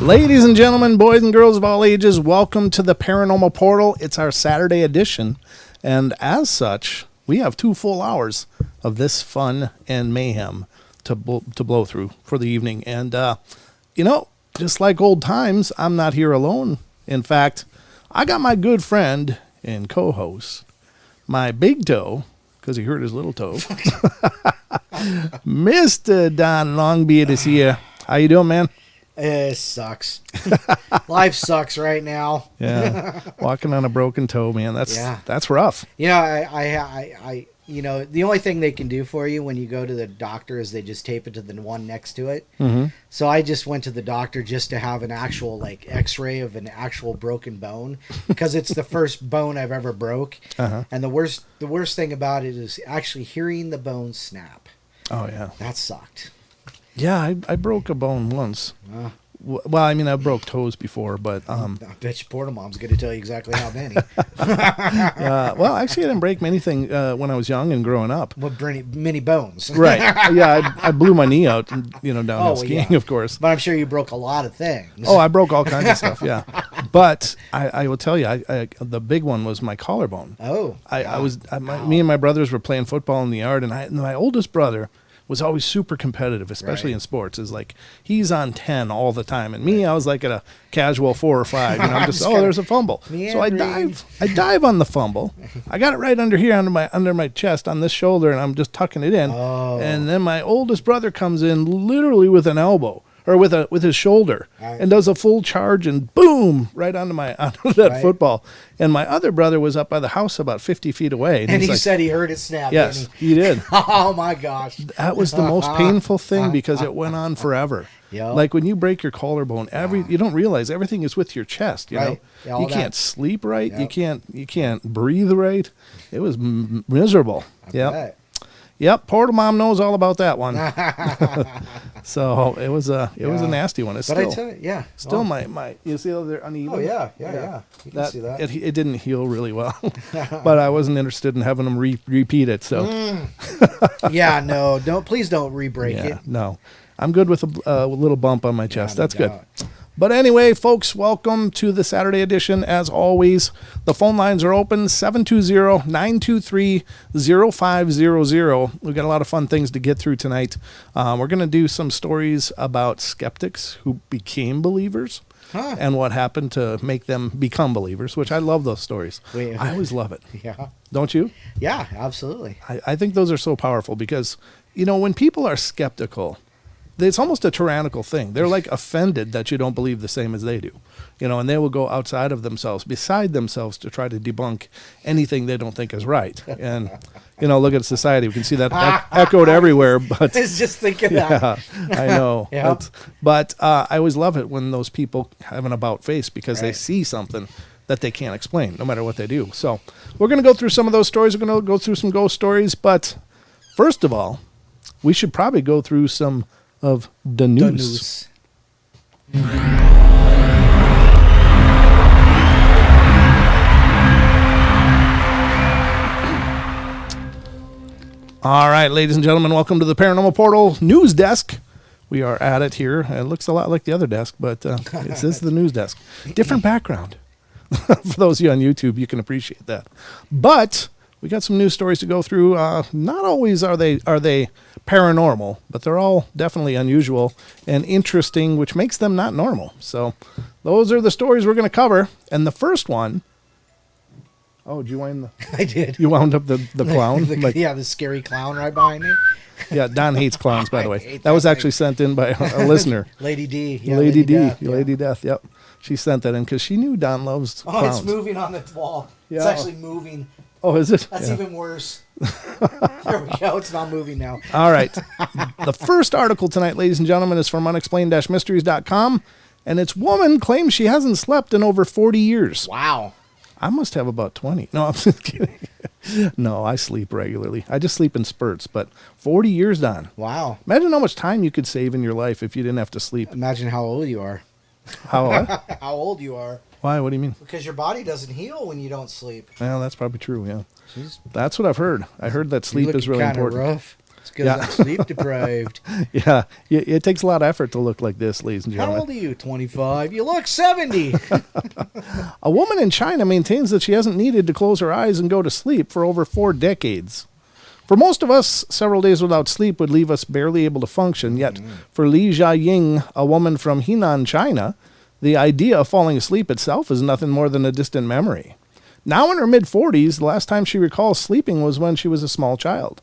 Ladies and gentlemen, boys and girls of all ages, welcome to the Paranormal Portal. It's our Saturday edition, and as such, we have 2 full hours of this fun and mayhem to blow through for the evening. And, just like old times, I'm not here alone. In fact, I got my good friend and co-host, my big toe, because he hurt his little toe, Mr. Don Longbeard is here. How you doing, man? It sucks. Life sucks right now. Yeah, walking on a broken toe, man. That's rough. I the only thing they can do for you when you go to the doctor is they just tape it to the one next to it. Mm-hmm. So I just went to the doctor just to have an actual X-ray of an actual broken bone, because it's the first bone I've ever broke. Uh-huh. And the worst thing about it is actually hearing the bone snap. Oh yeah, that sucked. Yeah, I broke a bone once. Well, I mean, I broke toes before, but... I bet your Porta Mom's going to tell you exactly how many. Well, actually, I didn't break anything when I was young and growing up. What, many bones? Right. Yeah, I blew my knee out, downhill skiing, of course. But I'm sure you broke a lot of things. Oh, I broke all kinds of stuff, yeah. But I will tell you, the big one was my collarbone. Oh. Me and my brothers were playing football in the yard, and my oldest brother was always super competitive, especially in sports. Is like he's on 10 all the time, and me, I was like at a casual 4 or 5. I'm just there's a fumble. So I dive on the fumble. I got it right under here, under my chest, on this shoulder, and I'm just tucking it in. Oh. And then my oldest brother comes in literally with an elbow. Or with his shoulder, and does a full charge, and boom, right onto that football. And my other brother was up by the house about 50 feet away. And he said he heard it snap. Yes, he did. Oh, my gosh. That was the most painful thing, because it went on forever. Yep. Like when you break your collarbone, you don't realize everything is with your chest. You know, yeah, you can't sleep right. Yep. You can't breathe right. It was miserable. Yeah. Yep, Porta Mom knows all about that one. So it was a nasty one. It's but still, I tell you, still my you see they're uneven. Oh yeah. You can see that. It didn't heal really well, but I wasn't interested in having them repeat it. So please don't re-break it. No, I'm good with a little bump on my chest. That's good. Doubt. But anyway, folks, welcome to the Saturday edition. As always, the phone lines are open, 720-923-0500. We've got a lot of fun things to get through tonight. We're going to do some stories about skeptics who became believers and what happened to make them become believers, which I love those stories. I always love it. Yeah. Don't you? Yeah, absolutely. I think those are so powerful because, when people are skeptical, it's almost a tyrannical thing. They're like offended that you don't believe the same as they do, and they will go outside of themselves, beside themselves, to try to debunk anything they don't think is right. And, look at society. We can see that echoed everywhere. But I was just thinking that. I know. Yeah. But I always love it when those people have an about face because they see something that they can't explain, no matter what they do. So we're going to go through some of those stories. We're going to go through some ghost stories. But first of all, we should probably go through some of the news. All right, ladies and gentlemen, welcome to the Paranormal Portal news desk. We are at it here. It looks a lot like the other desk, but it says the news desk. Different background. For those of you on YouTube, you can appreciate that. But we got some news stories to go through. Not always are they paranormal, but they're all definitely unusual and interesting, which makes them not normal. So those are the stories we're going to cover. And the first one... Oh, did you wind the... I did. You wound up the clown? The scary clown right behind me. Yeah, Don hates clowns, by the way. That was actually sent in by a listener. Lady D. Yeah, Lady D. Death, Lady Death, yep. She sent that in because she knew Don loves clowns. Oh, it's moving on the wall. Yeah. It's actually moving. Oh, is it? That's even worse. There we go. It's not moving now. All right. The first article tonight, ladies and gentlemen, is from Unexplained-Mysteries.com, and its woman claims she hasn't slept in over 40 years. Wow. I must have about 20. No, I'm just kidding. No, I sleep regularly. I just sleep in spurts, but 40 years, Don. Wow. Imagine how much time you could save in your life if you didn't have to sleep. Imagine how old you are. How old? How old you are. Why? What do you mean? Because your body doesn't heal when you don't sleep. Well, that's probably true, yeah. That's what I've heard. I heard that sleep is really important. Rough. It's because I'm sleep deprived. Yeah, it takes a lot of effort to look like this, ladies and How gentlemen. old are you? 25. You look 70. A woman in China maintains that she hasn't needed to close her eyes and go to sleep for over 4 decades. For most of us, several days without sleep would leave us barely able to function. Yet, for Li Jiaying, a woman from Henan, China, the idea of falling asleep itself is nothing more than a distant memory. Now in her mid-40s, the last time she recalls sleeping was when she was a small child.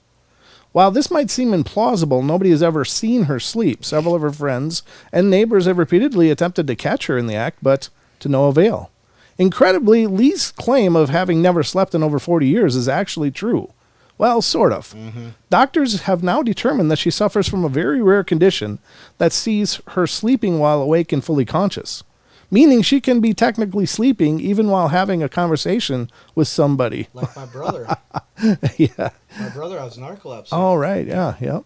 While this might seem implausible, nobody has ever seen her sleep. Several of her friends and neighbors have repeatedly attempted to catch her in the act, but to no avail. Incredibly, Lee's claim of having never slept in over 40 years is actually true. Well, sort of. Doctors have now determined that she suffers from a very rare condition that sees her sleeping while awake and fully conscious, meaning she can be technically sleeping even while having a conversation with somebody. Like my brother. Yeah. My brother has narcolepsy. Oh, right. Yeah.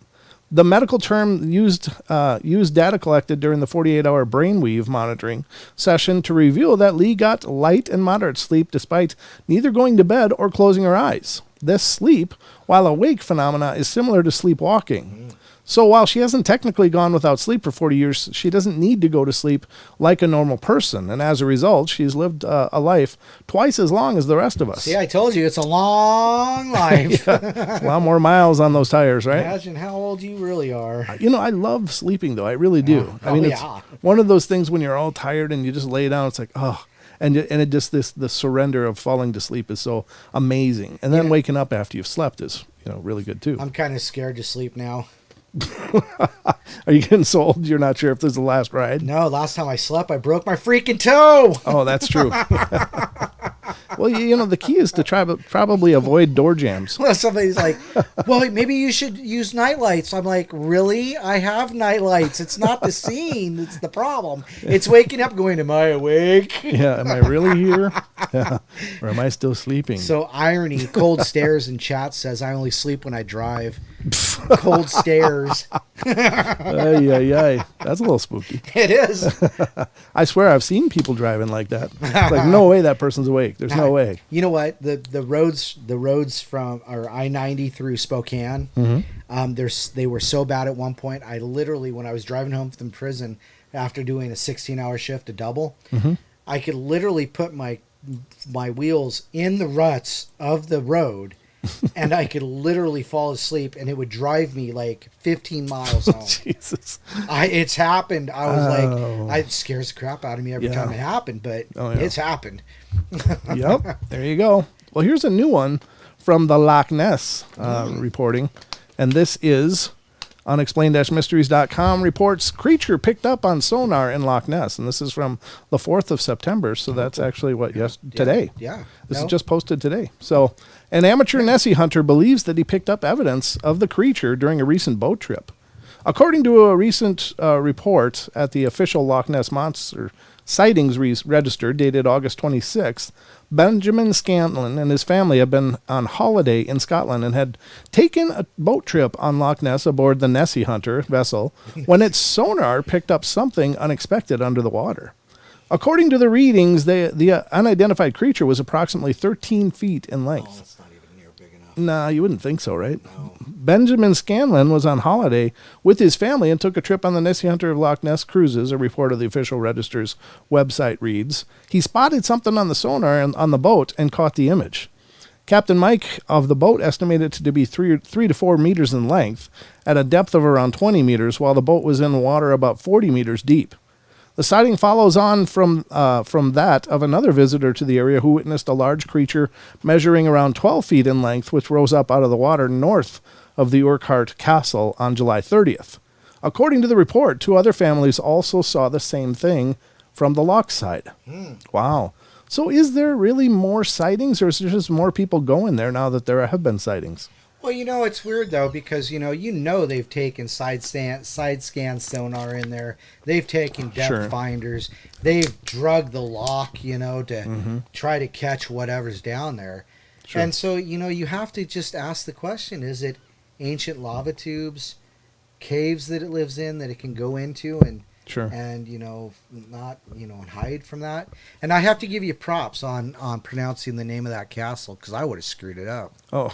The medical term used data collected during the 48-hour brainweave monitoring session to reveal that Lee got light and moderate sleep despite neither going to bed or closing her eyes. This sleep, while awake phenomena, is similar to sleepwalking. So while she hasn't technically gone without sleep for 40 years, she doesn't need to go to sleep like a normal person. And as a result, she's lived a life twice as long as the rest of us. See, I told you, it's a long life. A lot more miles on those tires, right? Imagine how old you really are. You know, I love sleeping, though. I really do. I mean, it's one of those things when you're all tired and you just lay down, it's like, oh. And it just, the surrender of falling to sleep is so amazing. And then waking up after you've slept is, really good, too. I'm kind of scared to sleep now. Are you getting so old you're not sure if this is the last ride? No, last time I slept, I broke my freaking toe. Oh, that's true. Well, the key is to probably avoid door jams. Well, somebody's like, well, maybe you should use night lights. I'm like, really? I have night lights. It's not the scene. It's the problem. It's waking up going, am I awake? Yeah, am I really here? Yeah. Or am I still sleeping? So irony, Cold Stairs in chat says, I only sleep when I drive. Cold Stairs. Ay. That's a little spooky. It is. I swear I've seen people driving like that. It's like, no way that person's awake. There's no way. You know what? The roads from I-90 through Spokane, they were so bad at one point. I literally, when I was driving home from prison after doing a 16-hour shift, a double, I could literally put my wheels in the ruts of the road. And I could literally fall asleep, and it would drive me like 15 miles home. Jesus. It's happened. I was like, it scares the crap out of me every time it happened, but it's happened. Yep. There you go. Well, here's a new one from the Loch Ness reporting. And this is Unexplained-Mysteries.com reports creature picked up on sonar in Loch Ness. And this is from the 4th of September. So that's actually today. Yeah. This is just posted today. So an amateur Nessie hunter believes that he picked up evidence of the creature during a recent boat trip. According to a recent report at the official Loch Ness Monster Sightings Register dated August 26th, Benjamin Scanlon and his family have been on holiday in Scotland and had taken a boat trip on Loch Ness aboard the Nessie Hunter vessel when its sonar picked up something unexpected under the water. According to the readings, the unidentified creature was approximately 13 feet in length. Oh, that's not even near big enough. Nah, you wouldn't think so, right? No. Benjamin Scanlon was on holiday with his family and took a trip on the Nessie Hunter of Loch Ness Cruises, a report of the official register's website reads. He spotted something on the sonar on the boat and caught the image. Captain Mike of the boat estimated it to be 3 to 4 meters in length at a depth of around 20 meters, while the boat was in water about 40 meters deep. The sighting follows on from that of another visitor to the area who witnessed a large creature measuring around 12 feet in length, which rose up out of the water north of the Urquhart Castle on July 30th. According to the report, 2 other families also saw the same thing from the loch side. Wow. So is there really more sightings, or is there just more people going there now that there have been sightings? Well, it's weird, though, because, they've taken side scan sonar in there. They've taken depth finders. They've drugged the loch, to try to catch whatever's down there. Sure. And so, you have to just ask the question, is it ancient lava tubes, caves that it lives in that it can go into? And Sure. And, not, and hide from that. And I have to give you props on pronouncing the name of that castle, because I would have screwed it up. Oh,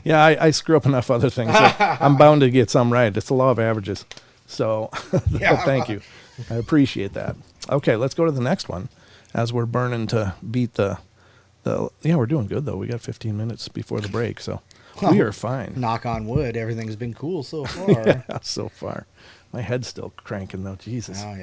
yeah, I screw up enough other things. So I'm bound to get some right. It's the law of averages. So thank you. I appreciate that. Okay, let's go to the next one as we're burning to beat the we're doing good, though. We got 15 minutes before the break, so we are fine. Knock on wood, everything's been cool so far. Yeah, so far. My head's still cranking, though. Jesus. Oh,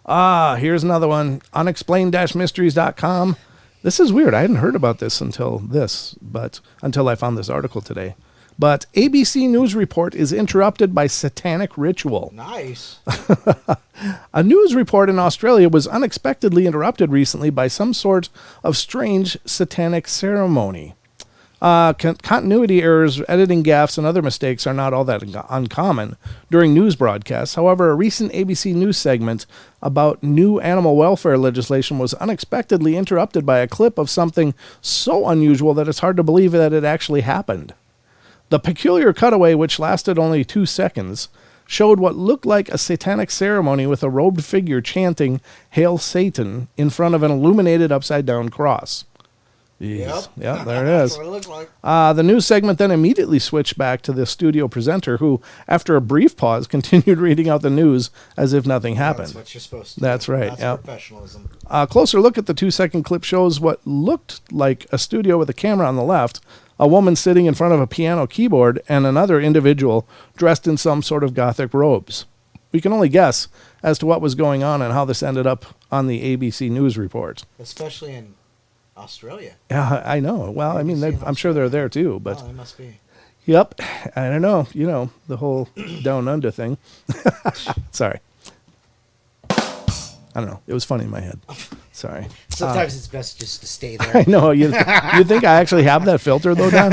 yeah. Here's another one. Unexplained-mysteries.com. This is weird. I hadn't heard about this until I found this article today. But ABC News report is interrupted by satanic ritual. Nice. A news report in Australia was unexpectedly interrupted recently by some sort of strange satanic ceremony. Continuity errors, editing gaffes, and other mistakes are not all that uncommon during news broadcasts. However, a recent ABC News segment about new animal welfare legislation was unexpectedly interrupted by a clip of something so unusual that it's hard to believe that it actually happened. The peculiar cutaway, which lasted only 2 seconds, showed what looked like a satanic ceremony with a robed figure chanting "Hail Satan" in front of an illuminated upside-down cross. Jeez. Yep, there it is. That's what it looked like. The news segment then immediately switched back to the studio presenter who, after a brief pause, continued reading out the news as if nothing happened. That's what you're supposed to That's do. right. That's yep. professionalism. A closer look at the 2-second clip shows what looked like a studio with a camera on the left, a woman sitting in front of a piano keyboard, and another individual dressed in some sort of gothic robes. We can only guess as to what was going on and how this ended up on the ABC News report. Especially in Australia. Yeah, I know. Well, I mean, I'm sure they're there too, but they must be. Yep. I don't know. The whole down under thing. Sorry. I don't know. It was funny in my head. Sorry. Sometimes it's best just to stay there. I know. You think I actually have that filter, though, Don?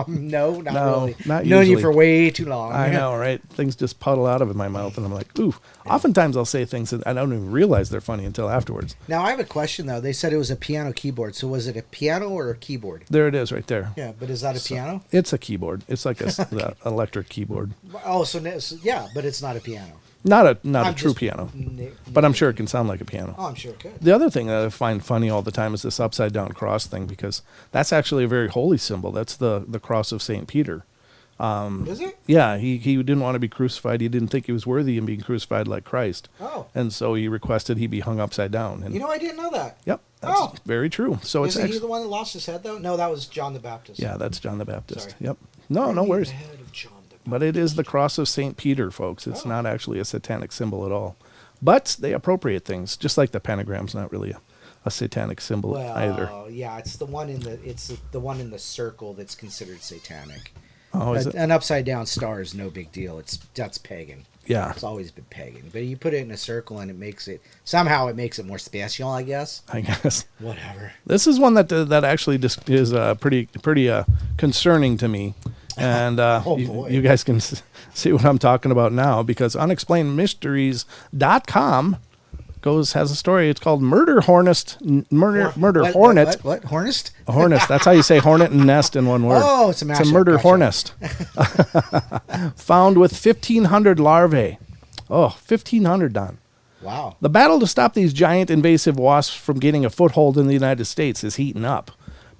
No, not No, really. not Known you usually. for way too long. I know, right? Things just puddle out of my mouth, and I'm like, ooh. Yeah. Oftentimes I'll say things that I don't even realize they're funny until afterwards. Now, I have a question, though. They said it was a piano keyboard. So was it a piano or a keyboard? There it is right there. Yeah, but is that a piano? It's a keyboard. It's like the electric keyboard. Oh, yeah, but it's not a piano. Not a true piano, but I'm sure it can sound like a piano. Oh, I'm sure it could. The other thing that I find funny all the time is this upside down cross thing, because that's actually a very holy symbol. That's the cross of St. Peter. Is it? Yeah, he didn't want to be crucified. He didn't think he was worthy in being crucified like Christ. Oh. And so he requested he be hung upside down. And I didn't know that. Yep, that's very true. So Isn't he the one that lost his head, though? No, that was John the Baptist. Yeah, that's John the Baptist. Sorry. Yep. No worries. The head of John the Baptist. But it is the cross of St. Peter, folks. It's not actually a satanic symbol at all. But they appropriate things, just like the pentagram's not really a satanic symbol either. Yeah, it's the one in the circle that's considered satanic. Oh, is it? An upside down star is no big deal. That's pagan. Yeah. It's always been pagan. But you put it in a circle and it makes it more special, I guess. I guess. Whatever. This is one that actually is pretty concerning to me. And you guys can see what I'm talking about now, because unexplainedmysteries.com has a story. It's called Murder Hornet. What? Hornest? A hornet. That's how you say hornet and nest in one word. Oh, it's a mashup. It's a murder Gotcha. hornet. Found with 1,500 larvae. Oh, 1,500, Don. Wow. The battle to stop these giant invasive wasps from getting a foothold in the United States is heating up.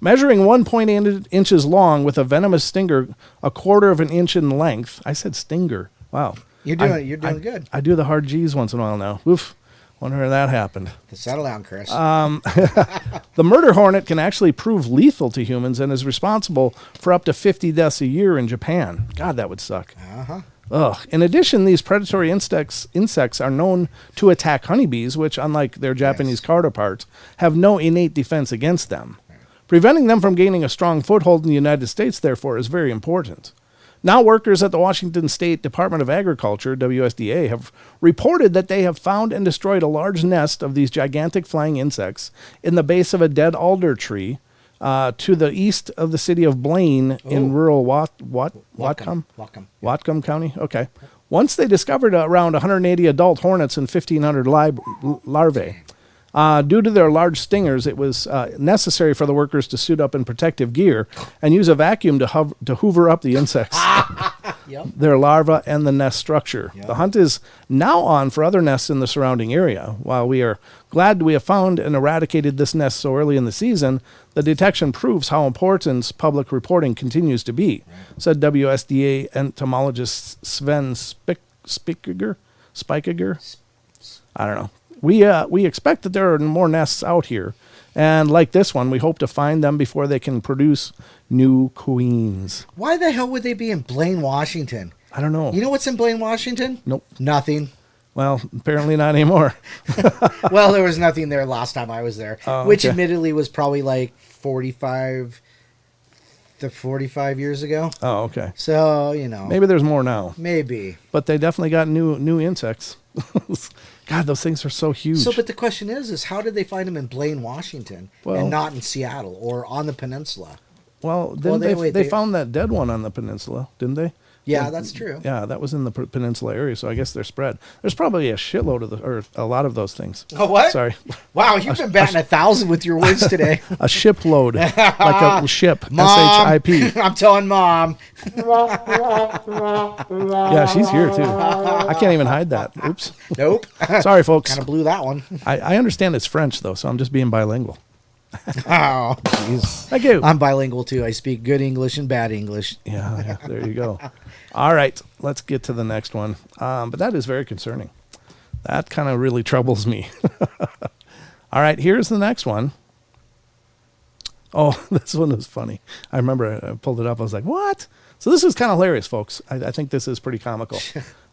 Measuring 1.8 inches long with a venomous stinger a quarter of an inch in length. I said stinger. Wow. You're doing good. I do the hard G's once in a while now. Oof. Wonder where that happened. Settle down, Chris. The murder hornet can actually prove lethal to humans and is responsible for up to 50 deaths a year in Japan. God, that would suck. Uh-huh. Ugh. In addition, these predatory insects are known to attack honeybees, which, unlike their Japanese counterparts, have no innate defense against them. Preventing them from gaining a strong foothold in the United States, therefore, is very important. Now, workers at the Washington State Department of Agriculture, WSDA, have reported that they have found and destroyed a large nest of these gigantic flying insects in the base of a dead alder tree to the east of the city of Blaine in rural Whatcom County. Okay. Once they discovered around 180 adult hornets and 1,500 larvae. Due to their large stingers, it was necessary for the workers to suit up in protective gear and use a vacuum to hoover up the insects. their larvae, and the nest structure. Yep. The hunt is now on for other nests in the surrounding area. While we are glad we have found and eradicated this nest so early in the season, the detection proves how important public reporting continues to be, said WSDA entomologist Sven Spikiger. I don't know. We expect that there are more nests out here, and like this one, we hope to find them before they can produce new queens. Why the hell would they be in Blaine, Washington? I don't know. You know what's in Blaine, Washington? Nope. Nothing. Well, apparently not anymore. Well, there was nothing there last time I was there, Oh, which okay. admittedly was probably like 45 to 45 years ago. Oh, okay. So, Maybe there's more now, maybe. but they definitely got new insects. God, those things are so huge. So, but the question is how did they find them in Blaine, Washington, Well- and not in Seattle or on the peninsula? Well, Well, they they- found that dead one on the peninsula, didn't they? Yeah, that's true. Yeah, that was in the peninsula area, so I guess they're spread. There's probably a shitload of or a lot of those things. Oh, what? Sorry. Wow, you've been batting 1,000 with your words today. A shipload, like a ship, Mom, S-H-I-P. I'm telling Mom. Yeah, she's here too. I can't even hide that. Oops. Nope. Sorry, folks. Kind of blew that one. I understand it's French, though, so I'm just being bilingual. Oh, Jeez. Thank you. I'm bilingual too. I speak good English and bad English. Yeah, there you go. All right, let's get to the next one. But that is very concerning. That kind of really troubles me. All right, here's the next one. Oh, this one is funny. I remember I pulled it up. I was like, what? So this is kind of hilarious, folks. I think this is pretty comical.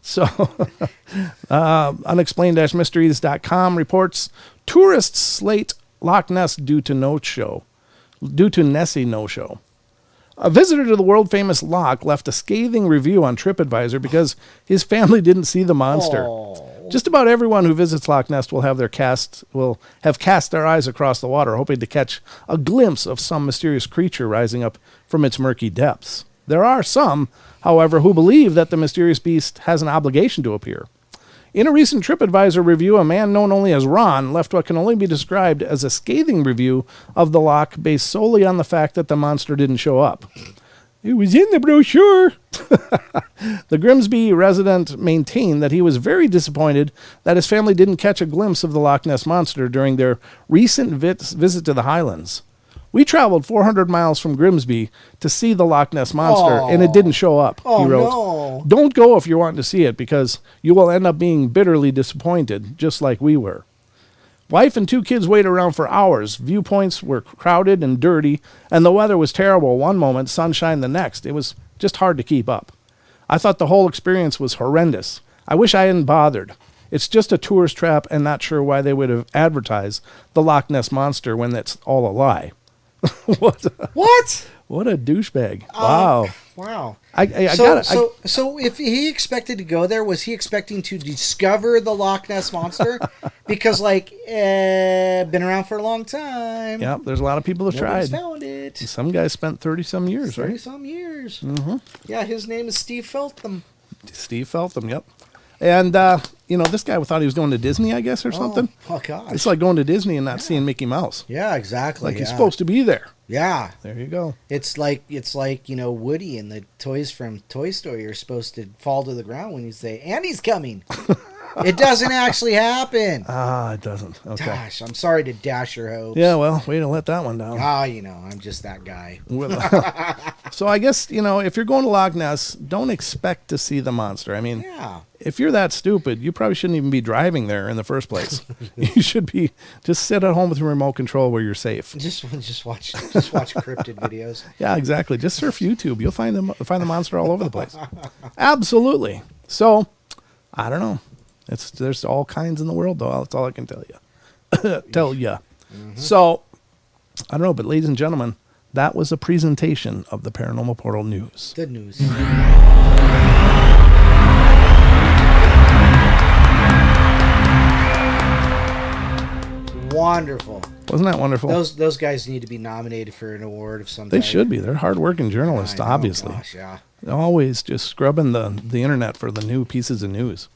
So unexplained-mysteries.com reports tourists slate Loch Ness due to Nessie no-show. A visitor to the world-famous loch left a scathing review on TripAdvisor because his family didn't see the monster. Oh. Just about everyone who visits Loch Ness will have cast their eyes across the water, hoping to catch a glimpse of some mysterious creature rising up from its murky depths. There are some, however, who believe that the mysterious beast has an obligation to appear. In a recent TripAdvisor review, a man known only as Ron left what can only be described as a scathing review of the loch based solely on the fact that the monster didn't show up. It was in the brochure. The Grimsby resident maintained that he was very disappointed that his family didn't catch a glimpse of the Loch Ness monster during their recent visit to the Highlands. We traveled 400 miles from Grimsby to see the Loch Ness monster, and it didn't show up, he wrote. No. Don't go if you're wanting to see it, because you will end up being bitterly disappointed, just like we were. Wife and 2 kids waited around for hours. Viewpoints were crowded and dirty, and the weather was terrible one moment, sunshine the next. It was just hard to keep up. I thought the whole experience was horrendous. I wish I hadn't bothered. It's just a tourist trap, and not sure why they would have advertised the Loch Ness monster when that's all a lie. What a douchebag. Wow. Wow. So if he expected to go there, was he expecting to discover the Loch Ness monster? Because been around for a long time. yeah, there's a lot of people that Nobody's tried. found it. Some guys spent 30-some years, right? 30-some years. Mm-hmm. Yeah, his name is Steve Feltham. Steve Feltham, yep. And, this guy thought he was going to Disney, I guess, or something. Oh, gosh. It's like going to Disney and not seeing Mickey Mouse. Yeah, exactly. Like he's supposed to be there. Yeah. There you go. It's like Woody and the toys from Toy Story are supposed to fall to the ground when you say, and he's coming. It doesn't actually happen. Ah, it doesn't. Okay. Gosh, I'm sorry to dash your hopes. Yeah, well, way to let that one down. I'm just that guy. So I guess, if you're going to Loch Ness, don't expect to see the monster. I mean, Yeah. if you're that stupid, you probably shouldn't even be driving there in the first place. You should be just sit at home with your remote control where you're safe. Just watch cryptid videos. Yeah, exactly. Just surf YouTube. You'll find the monster all over the place. Absolutely. So, I don't know. There's all kinds in the world, though. That's all I can tell you. Mm-hmm. So, I don't know, but ladies and gentlemen, that was a presentation of the Paranormal Portal News. Good news. Wonderful. Wasn't that wonderful? Those guys need to be nominated for an award of some They type. should be. They're hardworking journalists, I know, obviously. Gosh, yeah. They're always just scrubbing the internet for the new pieces of news.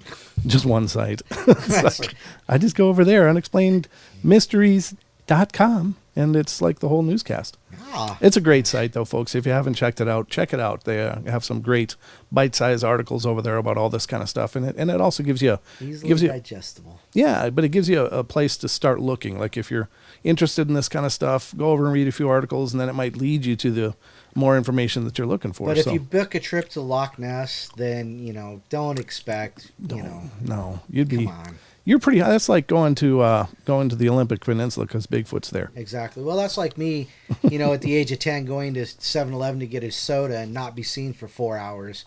Just one site. It's like, I just go over there, unexplainedmysteries.com, and it's like the whole newscast. Ah, It's a great site, though, folks. If you haven't checked it out, check it out. They have some great bite-sized articles over there about all this kind of stuff, and it also gives you easily digestible. yeah, but it gives you a place to start looking. Like if you're interested in this kind of stuff, go over and read a few articles, and then it might lead you to the more information that you're looking for. But if you book a trip to Loch Ness, then don't expect. No, you'd be. Come on. You're pretty. That's like going to the Olympic Peninsula because Bigfoot's there. Exactly. Well, that's like me, at the age of 10 going to 7-Eleven to get a soda and not be seen for 4 hours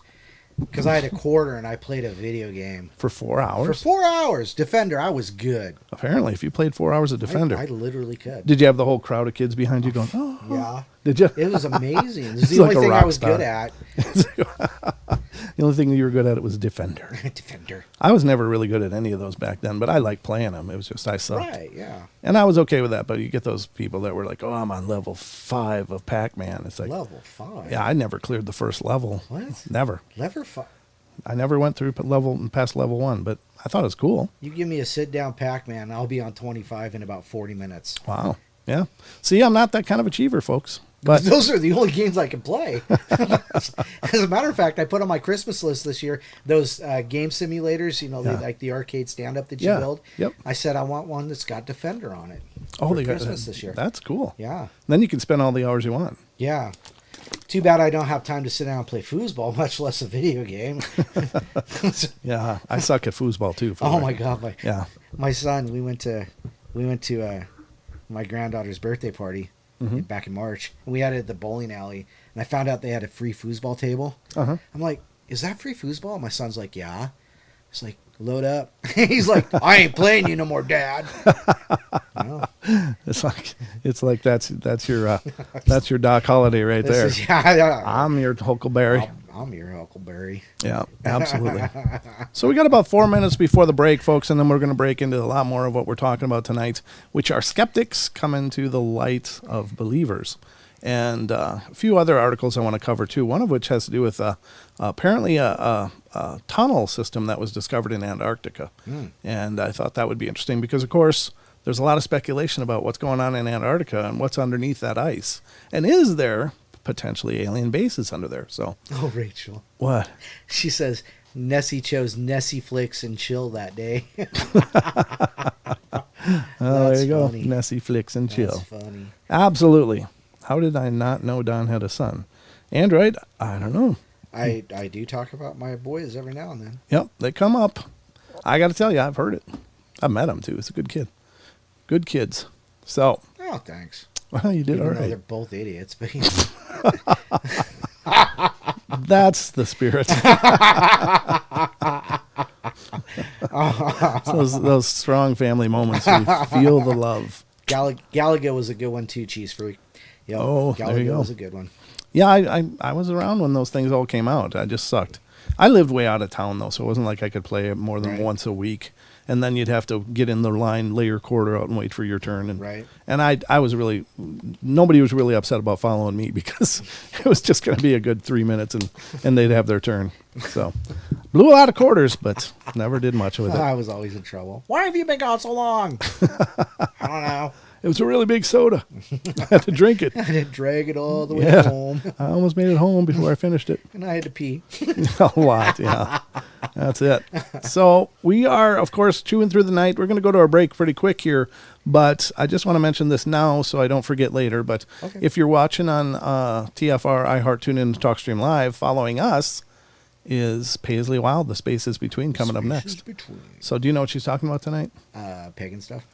because I had a quarter and I played a video game. For 4 hours? For 4 hours. Defender, I was good. Apparently, if you played 4 hours of Defender. I literally could. Did you have the whole crowd of kids behind you going, oh? Yeah. Did you? It was amazing. It was the It's like only a thing I rock was star. good at. The only thing you were good at it was Defender. Defender. I was never really good at any of those back then, but I liked playing them. It was just I sucked. Right, yeah. And I was okay with that, but you get those people that were like, oh, I'm on level 5 of Pac-Man. It's like, Level 5. yeah, I never cleared the first level. What? Never. Level 5. I never went through past level 1, but I thought it was cool. You give me a sit-down Pac-Man, I'll be on 25 in about 40 minutes. Wow. Yeah. See, I'm not that kind of achiever, folks. But Those are the only games I can play. As a matter of fact, I put on my Christmas list this year those game simulators, like the arcade stand-up that you build. Yep. I said I want one that's got Defender on it. Oh, they got Christmas this year. That's cool. Yeah. Then you can spend all the hours you want. Yeah. Too bad I don't have time to sit down and play foosball, much less a video game. Yeah, I suck at foosball too. Oh my God! Yeah. My son, we went to my granddaughter's birthday party back in March, and we had it at the bowling alley. And I found out they had a free foosball table. Uh-huh. I'm like, "Is that free foosball?" My son's like, "Yeah." It's like, "Load up." He's like, "I ain't playing you no more, Dad." No. It's like that's your Doc Holiday right there. Yeah. I'm your Huckleberry. I'm your Huckleberry. Yeah, absolutely. So we got about 4 minutes before the break, folks, and then we're going to break into a lot more of what we're talking about tonight, which are skeptics coming to the light of believers. And a few other articles I want to cover, too, one of which has to do with apparently a tunnel system that was discovered in Antarctica. And I thought that would be interesting because, of course, there's a lot of speculation about what's going on in Antarctica and what's underneath that ice. And is there potentially alien bases under there? So, Oh, Rachel. what? She says Nessie chose Nessie Flicks and chill that day. Oh, there That's you go. funny. Nessie Flicks and chill. That's funny. Absolutely. How did I not know Don had a son? Android? I don't know. I do talk about my boys every now and then. Yep, they come up. I got to tell you, I've heard it. I've met him, too. It's a good kid. Good kids. So, Oh, thanks. well, you did Even all though right. they're both idiots, but That's the spirit. those strong family moments where you feel the love. Gallagher was a good one too, Cheese Freak. Yep, Oh, there you Gallagher go. was a good one. Yeah, I was around when those things all came out. I just sucked. I lived way out of town, though, so it wasn't like I could play it more than Right. once a week. And then you'd have to get in the line, lay your quarter out, and wait for your turn. And, Right. And I was really, nobody was really upset about following me because it was just going to be a good 3 minutes and they'd have their turn. So blew a lot of quarters, but never did much with it. I was always in trouble. Why have you been gone so long? I don't know. It was a really big soda. I had to drink it. I had to drag it all the way Yeah. home, I almost made it home before I finished it. and I had to pee. A lot, yeah. That's it. So we are, of course, chewing through the night. We're going to go to our break pretty quick here, but I just want to mention this now so I don't forget later. But Okay. if you're watching on TFR, iHeart, TuneIn, TalkStream Live, following us is Paisley Wild, The Spaces Between, coming up next. So do you know what she's talking about tonight? Pagan stuff.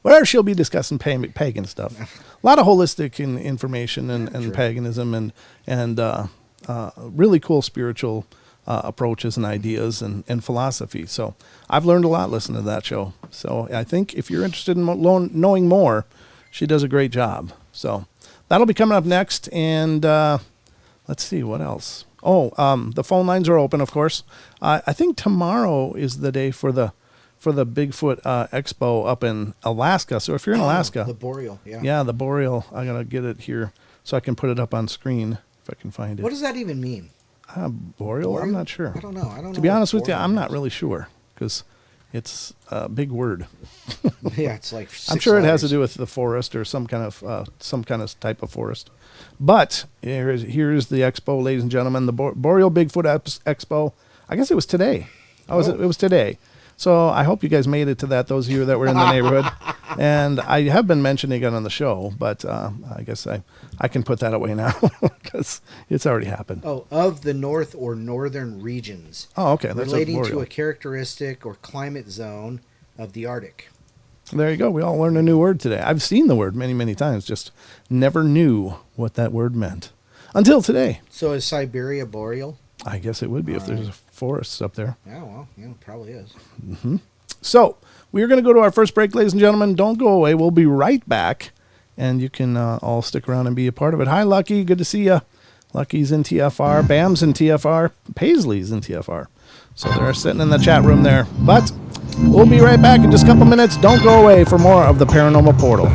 Whatever she'll be discussing pagan stuff. A lot of holistic information and True. paganism and really cool spiritual approaches and ideas and philosophy. So I've learned a lot listening to that show. So I think if you're interested in knowing more, she does a great job. So that'll be coming up next. And let's see, what else? Oh, the phone lines are open, of course. I think tomorrow is the day for the Bigfoot Expo up in Alaska. So if you're in Alaska, The Boreal, yeah. yeah, the Boreal, I gotta get it here so I can put it up on screen if I can find it. What does that even mean? Boreal? I'm not sure. I don't know. To be honest with you, I'm not really sure because It's a big word. Yeah, it's like I'm sure it has to do with the forest or some kind of type of forest. But here's the expo, ladies and gentlemen, the Boreal Bigfoot Expo. I guess it was today. It was today. So I hope you guys made it to that, those of you that were in the neighborhood. And I have been mentioning it on the show, but I guess I can put that away now because it's already happened. Oh, of the north or northern regions. Oh, okay. That's relating to a characteristic or climate zone of the Arctic. There you go. We all learned a new word today. I've seen the word many, many times, just never knew what that word meant until today. So is Siberia boreal? I guess it would be if there's forests up there. Yeah, well, it probably is. Mm-hmm. So we're going to go to our first break, ladies and gentlemen. Don't go away. We'll be right back, and you can all stick around and be a part of it. Hi, Lucky. Good to see you. Lucky's in TFR. Bam's in TFR. Paisley's in TFR. So they're sitting in the chat room there. But we'll be right back in just a couple minutes. Don't go away for more of the Paranormal Portal.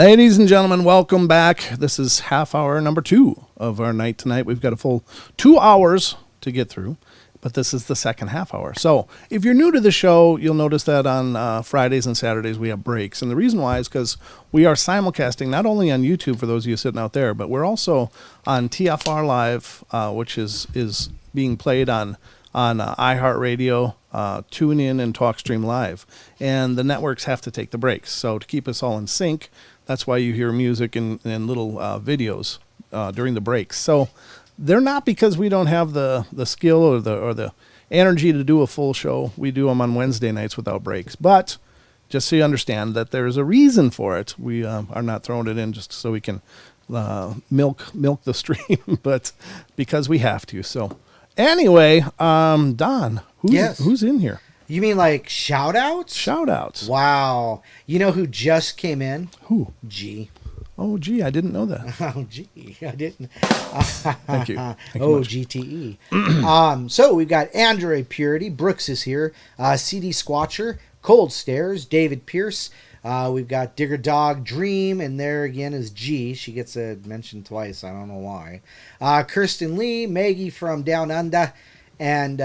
Ladies and gentlemen, welcome back. This is half hour number 2 of our night tonight. We've got a full 2 hours to get through, but this is the second half hour. So if you're new to the show, you'll notice that on Fridays and Saturdays we have breaks. And the reason why is because we are simulcasting not only on YouTube for those of you sitting out there, but we're also on TFR Live, which is being played on iHeartRadio, TuneIn, and TalkStream Live. And the networks have to take the breaks. So to keep us all in sync, that's why you hear music and little videos during the breaks. So they're not because we don't have the skill or the energy to do a full show. We do them on Wednesday nights without breaks. But just so you understand that there's a reason for it. We are not throwing it in just so we can milk the stream, but because we have to. So anyway, Don, who's in here? You mean like shout-outs? Shout-outs. Wow. You know who just came in? Who? G. Oh, gee, I didn't know that. Oh, gee, I didn't. Thank you. Thank you Oh, much. GTE. So we've got Android Purity. Brooks is here. CD Squatcher. Cold Stairs. David Pierce. We've got Digger Dog Dream. And there again is G. She gets mentioned twice. I don't know why. Kirsten Lee. Maggie from Down Under. And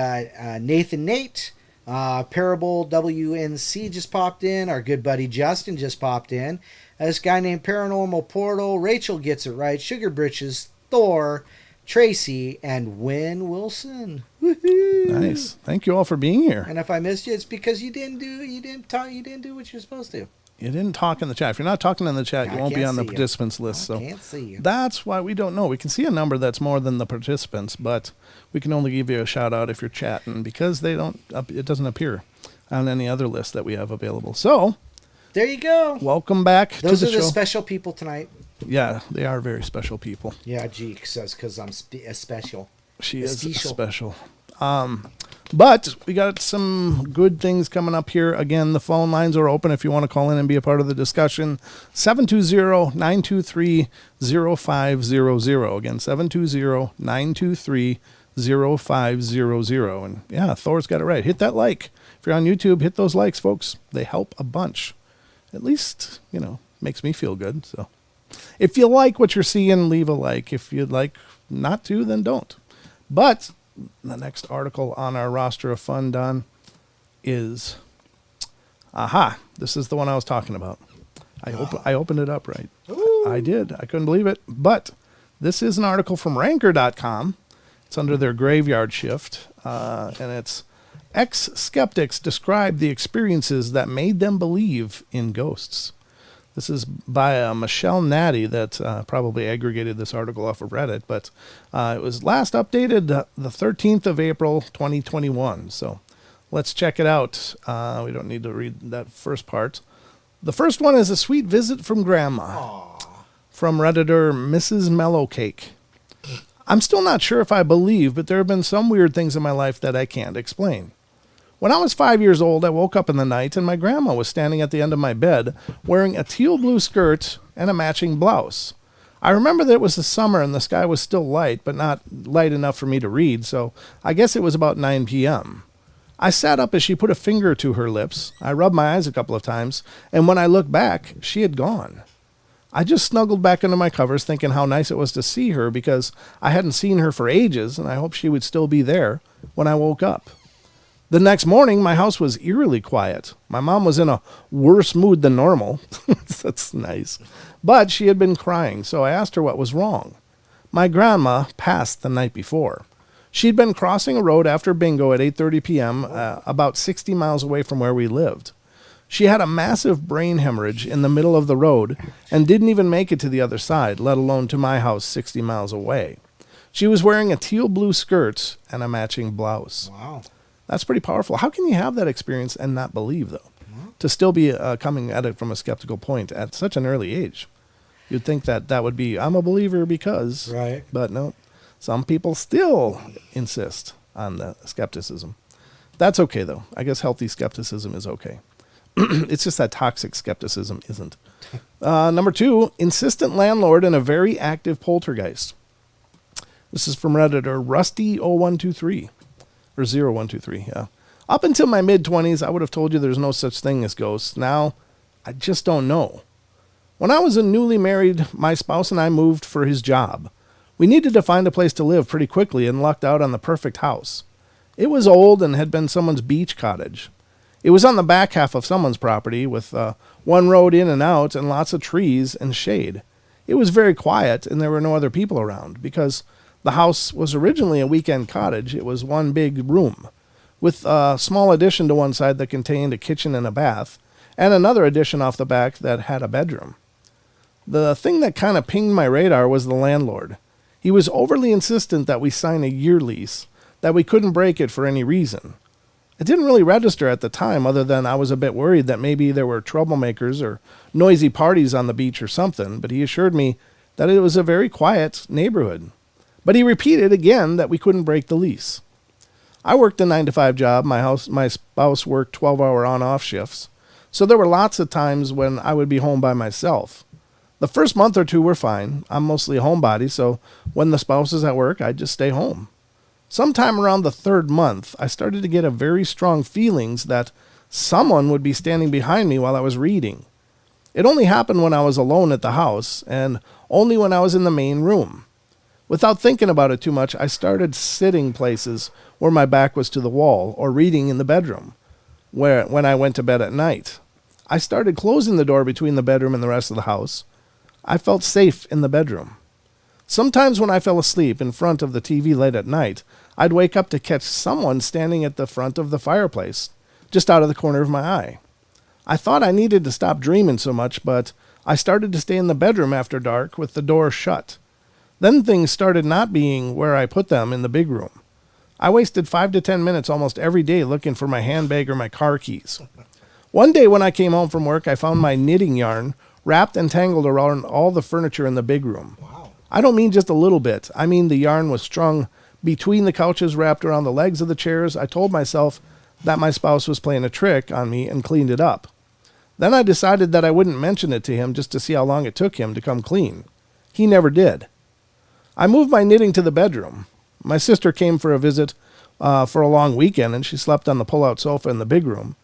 Nathan Nate. Parable WNC just popped in. Our good buddy Justin just popped in. This guy named Paranormal Portal. Rachel gets it right. Sugar Britches, Thor, Tracy, and Wynn Wilson. Woohoo! Nice. Thank you all for being here. And if I missed you, it's because you didn't do what you're supposed to. You didn't talk in the chat. If you're not talking in the chat, you won't be on the participants list. I can't see you. That's why we don't know. We can see a number that's more than the participants, but we can only give you a shout out if you're chatting because it doesn't appear on any other list that we have available. So there you go. Welcome back to the show. Those are the special people tonight. Yeah, they are very special people. Yeah, G says because I'm special. She is special. But we got some good things coming up here. Again, the phone lines are open if you want to call in and be a part of the discussion. 720-923-0500. Again, 720-923-0500. And yeah, Thor's got it right. Hit that like. If you're on YouTube, hit those likes, folks. They help a bunch. At least, makes me feel good. So if you like what you're seeing, leave a like. If you'd like not to, then don't. But the next article on our roster of fun, Don, is... this is the one I was talking about. I opened it up right. Ooh. I did. I couldn't believe it. But this is an article from Ranker.com. It's under their graveyard shift. And it's... Skeptics describe the experiences that made them believe in ghosts. This is by Michelle Natty that probably aggregated this article off of Reddit, but it was last updated the 13th of April, 2021. So let's check it out. We don't need to read that first part. The first one is a sweet visit from Grandma. Aww. From Redditor Mrs. Mellowcake. I'm still not sure if I believe, but there have been some weird things in my life that I can't explain. When I was 5 years old, I woke up in the night and my grandma was standing at the end of my bed wearing a teal blue skirt and a matching blouse. I remember that it was the summer and the sky was still light, but not light enough for me to read, so I guess it was about 9 p.m. I sat up as she put a finger to her lips. I rubbed my eyes a couple of times, and when I looked back, she had gone. I just snuggled back into my covers thinking how nice it was to see her because I hadn't seen her for ages and I hoped she would still be there when I woke up. The next morning, my house was eerily quiet. My mom was in a worse mood than normal. That's nice. But she had been crying, so I asked her what was wrong. My grandma passed the night before. She'd been crossing a road after bingo at 8:30 p.m., about 60 miles away from where we lived. She had a massive brain hemorrhage in the middle of the road and didn't even make it to the other side, let alone to my house 60 miles away. She was wearing a teal blue skirt and a matching blouse. Wow. That's pretty powerful. How can you have that experience and not believe, though? To still be coming at it from a skeptical point at such an early age. You'd think that would be, I'm a believer because... Right. But no, some people still insist on the skepticism. That's okay, though. I guess healthy skepticism is okay. It's just that toxic skepticism isn't. Number 2, insistent landlord and a very active poltergeist. This is from Redditor Rusty0123. Or 0123, yeah. Up until my mid-20s, I would have told you there's no such thing as ghosts. Now, I just don't know. When I was newly married, my spouse and I moved for his job. We needed to find a place to live pretty quickly and lucked out on the perfect house. It was old and had been someone's beach cottage. It was on the back half of someone's property with one road in and out and lots of trees and shade. It was very quiet and there were no other people around because the house was originally a weekend cottage. It was one big room with a small addition to one side that contained a kitchen and a bath and another addition off the back that had a bedroom. The thing that kind of pinged my radar was the landlord. He was overly insistent that we sign a year lease, that we couldn't break it for any reason. It didn't really register at the time other than I was a bit worried that maybe there were troublemakers or noisy parties on the beach or something, but he assured me that it was a very quiet neighborhood. But he repeated again that we couldn't break the lease. I worked a 9-to-5 job. My spouse worked 12-hour on-off shifts. So there were lots of times when I would be home by myself. The first month or two were fine. I'm mostly a homebody, so when the spouse is at work, I'd just stay home. Sometime around the 3rd month, I started to get a very strong feelings that someone would be standing behind me while I was reading. It only happened when I was alone at the house, and only when I was in the main room. Without thinking about it too much, I started sitting places where my back was to the wall, or reading in the bedroom, when I went to bed at night. I started closing the door between the bedroom and the rest of the house. I felt safe in the bedroom. Sometimes when I fell asleep in front of the TV late at night, I'd wake up to catch someone standing at the front of the fireplace, just out of the corner of my eye. I thought I needed to stop dreaming so much, but I started to stay in the bedroom after dark with the door shut. Then things started not being where I put them in the big room. I wasted 5 to 10 minutes almost every day looking for my handbag or my car keys. One day when I came home from work, I found my knitting yarn wrapped and tangled around all the furniture in the big room. Wow. I don't mean just a little bit. I mean the yarn was strung between the couches, wrapped around the legs of the chairs. I told myself that my spouse was playing a trick on me and cleaned it up. Then I decided that I wouldn't mention it to him just to see how long it took him to come clean. He never did. I moved my knitting to the bedroom. My sister came for a visit for a long weekend, and she slept on the pull-out sofa in the big room.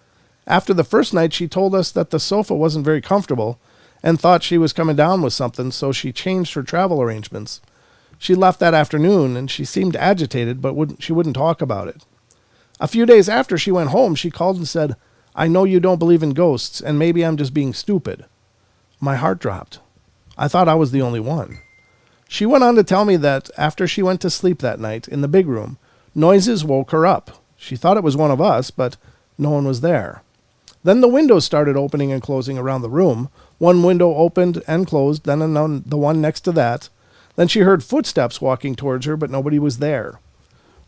After the first night, she told us that the sofa wasn't very comfortable and thought she was coming down with something, so she changed her travel arrangements. She left that afternoon, and she seemed agitated, but she wouldn't talk about it. A few days after she went home, she called and said, "I know you don't believe in ghosts, and maybe I'm just being stupid." My heart dropped. I thought I was the only one. She went on to tell me that after she went to sleep that night in the big room, noises woke her up. She thought it was one of us, but no one was there. Then the windows started opening and closing around the room. One window opened and closed, then the one next to that. Then she heard footsteps walking towards her, but nobody was there.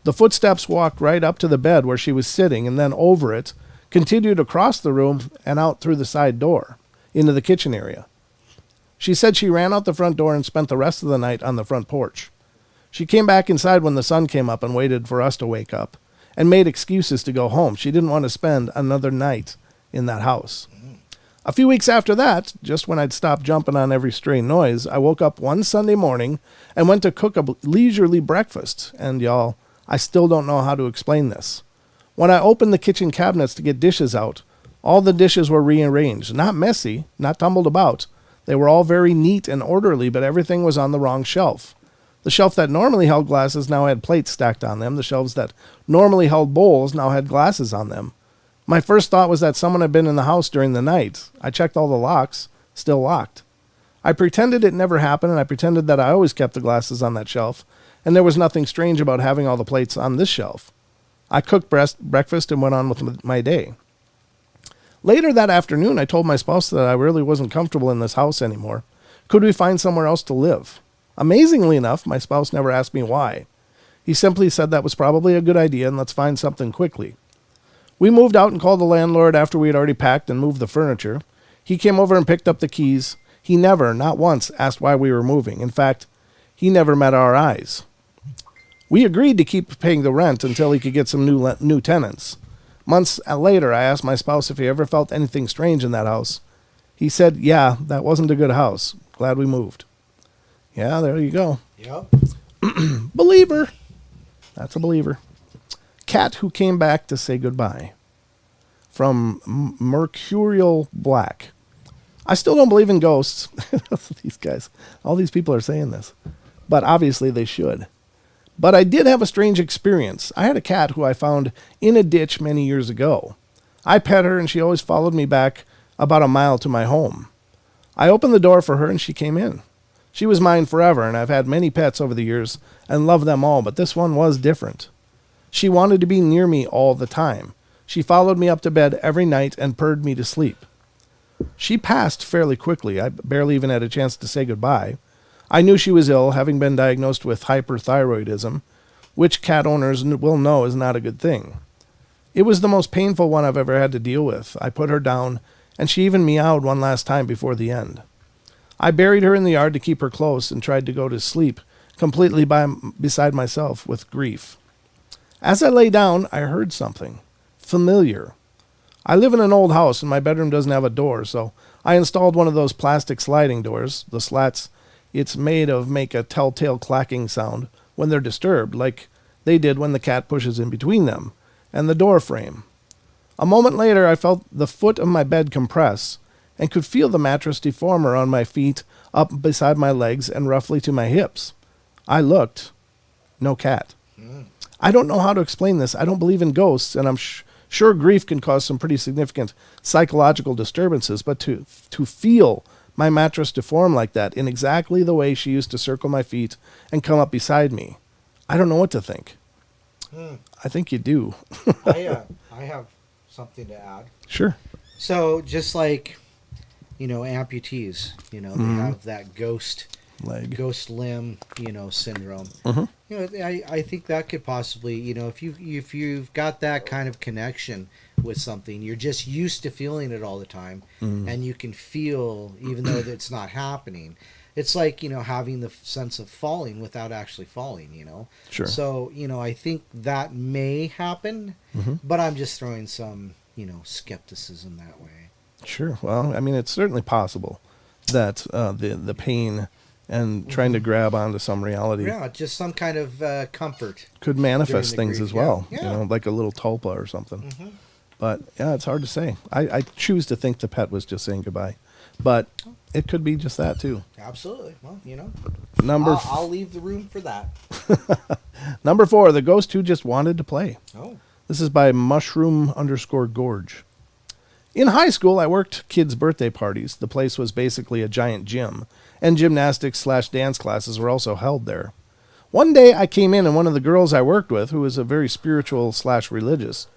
The footsteps walked right up to the bed where she was sitting and then over it, continued across the room and out through the side door into the kitchen area. She said she ran out the front door and spent the rest of the night on the front porch. She came back inside when the sun came up and waited for us to wake up and made excuses to go home. She didn't want to spend another night in that house. A few weeks after that, just when I'd stopped jumping on every stray noise, I woke up one Sunday morning and went to cook a leisurely breakfast. And y'all, I still don't know how to explain this. When I opened the kitchen cabinets to get dishes out, all the dishes were rearranged. Not messy, not tumbled about. They were all very neat and orderly, but everything was on the wrong shelf. The shelf that normally held glasses now had plates stacked on them. The shelves that normally held bowls now had glasses on them. My first thought was that someone had been in the house during the night. I checked all the locks, still locked. I pretended it never happened, and I pretended that I always kept the glasses on that shelf, and there was nothing strange about having all the plates on this shelf. I cooked breakfast and went on with my day. Later that afternoon, I told my spouse that I really wasn't comfortable in this house anymore. Could we find somewhere else to live? Amazingly enough, my spouse never asked me why. He simply said that was probably a good idea and let's find something quickly. We moved out and called the landlord after we had already packed and moved the furniture. He came over and picked up the keys. He never, not once, asked why we were moving. In fact, he never met our eyes. We agreed to keep paying the rent until he could get some new tenants. Months later, I asked my spouse if he ever felt anything strange in that house. He said, "Yeah, that wasn't a good house. Glad we moved." Yeah, there you go. Yep. Believer. That's a believer. Cat who came back to say goodbye. From Mercurial Black. I still don't believe in ghosts. These guys, all these people are saying this, but obviously they should. But I did have a strange experience. I had a cat who I found in a ditch many years ago. I pet her and she always followed me back about a mile to my home. I opened the door for her and she came in. She was mine forever, and I've had many pets over the years and love them all, but this one was different. She wanted to be near me all the time. She followed me up to bed every night and purred me to sleep. She passed fairly quickly. I barely even had a chance to say goodbye. I knew she was ill, having been diagnosed with hyperthyroidism, which cat owners will know is not a good thing. It was the most painful one I've ever had to deal with. I put her down, and she even meowed one last time before the end. I buried her in the yard to keep her close and tried to go to sleep, completely beside myself with grief. As I lay down, I heard something familiar. I live in an old house, and my bedroom doesn't have a door, so I installed one of those plastic sliding doors. The slats it's made of make a telltale clacking sound when they're disturbed, like they did when the cat pushes in between them and the door frame. A moment later, I felt the foot of my bed compress and could feel the mattress deform around my feet, up beside my legs, and roughly to my hips. I looked. No cat. I don't know how to explain this. I don't believe in ghosts, and I'm sure grief can cause some pretty significant psychological disturbances, but to feel my mattress deform like that in exactly the way she used to circle my feet and come up beside me, I don't know what to think. I think you do. I have something to add. Sure. So just like, amputees, they have that ghost limb, syndrome. I think that could possibly, if you've got that kind of connection with something, you're just used to feeling it all the time, and you can feel even though it's not happening. It's like, having the sense of falling without actually falling, Sure. So, I think that may happen, but I'm just throwing some, skepticism that way. Sure. Well, I mean, it's certainly possible that the pain and trying to grab onto some reality. Yeah, just some kind of comfort. Could manifest things grief, as well, yeah. Like a little tulpa or something. But, yeah, it's hard to say. I choose to think the pet was just saying goodbye. But it could be just that, too. Absolutely. Well, I'll leave the room for that. Number 4, the ghost who just wanted to play. Oh. This is by mushroom_gorge. In high school, I worked kids' birthday parties. The place was basically a giant gym, and gymnastics/dance classes were also held there. One day, I came in, and one of the girls I worked with, who was a very spiritual/religious,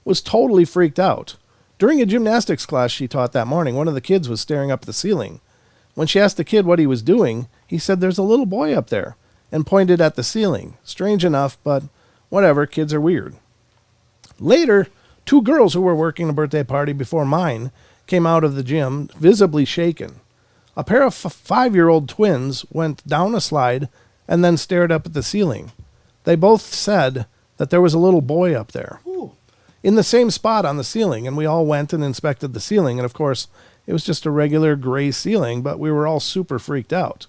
was totally freaked out. During a gymnastics class she taught that morning, one of the kids was staring up at the ceiling. When she asked the kid what he was doing, he said, "There's a little boy up there," and pointed at the ceiling. Strange enough, but whatever, kids are weird. Later, 2 girls who were working a birthday party before mine came out of the gym, visibly shaken. A pair of 5-year-old twins went down a slide and then stared up at the ceiling. They both said that there was a little boy up there. Ooh. In the same spot on the ceiling, and we all went and inspected the ceiling, and of course, it was just a regular gray ceiling, but we were all super freaked out.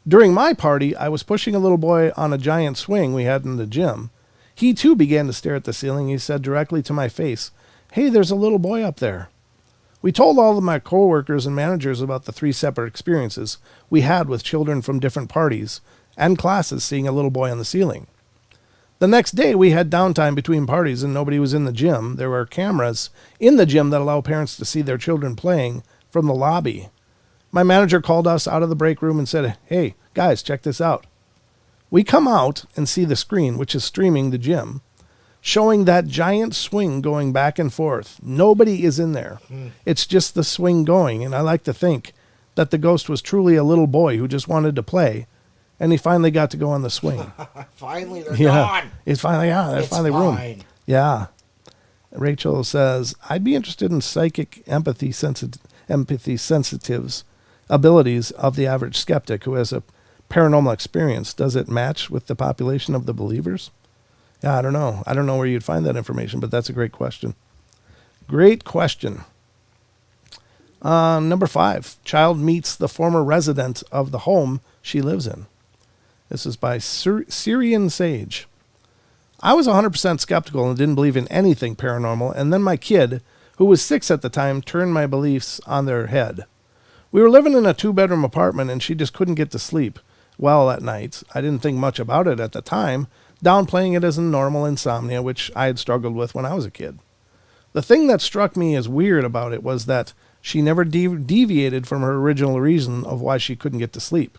During my party, I was pushing a little boy on a giant swing we had in the gym. He too began to stare at the ceiling. He said directly to my face, "Hey, there's a little boy up there." We told all of my coworkers and managers about the 3 separate experiences we had with children from different parties and classes seeing a little boy on the ceiling. The next day, we had downtime between parties and nobody was in the gym. There were cameras in the gym that allow parents to see their children playing from the lobby. My manager called us out of the break room and said, "Hey, guys, check this out." We come out and see the screen, which is streaming the gym, showing that giant swing going back and forth. Nobody is in there. It's just the swing going, and I like to think that the ghost was truly a little boy who just wanted to play, and he finally got to go on the swing. Finally, they're gone. It's finally, there's finally room. Fine. Yeah. Rachel says, "I'd be interested in psychic empathy sensitives abilities of the average skeptic who has a paranormal experience. Does it match with the population of the believers?" Yeah, I don't know. I don't know where you'd find that information, but that's a great question. Great question. Number 5, child meets the former resident of the home she lives in. This is by Syrian Sage. I was 100% skeptical and didn't believe in anything paranormal, and then my kid, who was 6 at the time, turned my beliefs on their head. We were living in a 2-bedroom apartment, and she just couldn't get to sleep well at night. I didn't think much about it at the time, downplaying it as a normal insomnia, which I had struggled with when I was a kid. The thing that struck me as weird about it was that she never deviated from her original reason of why she couldn't get to sleep.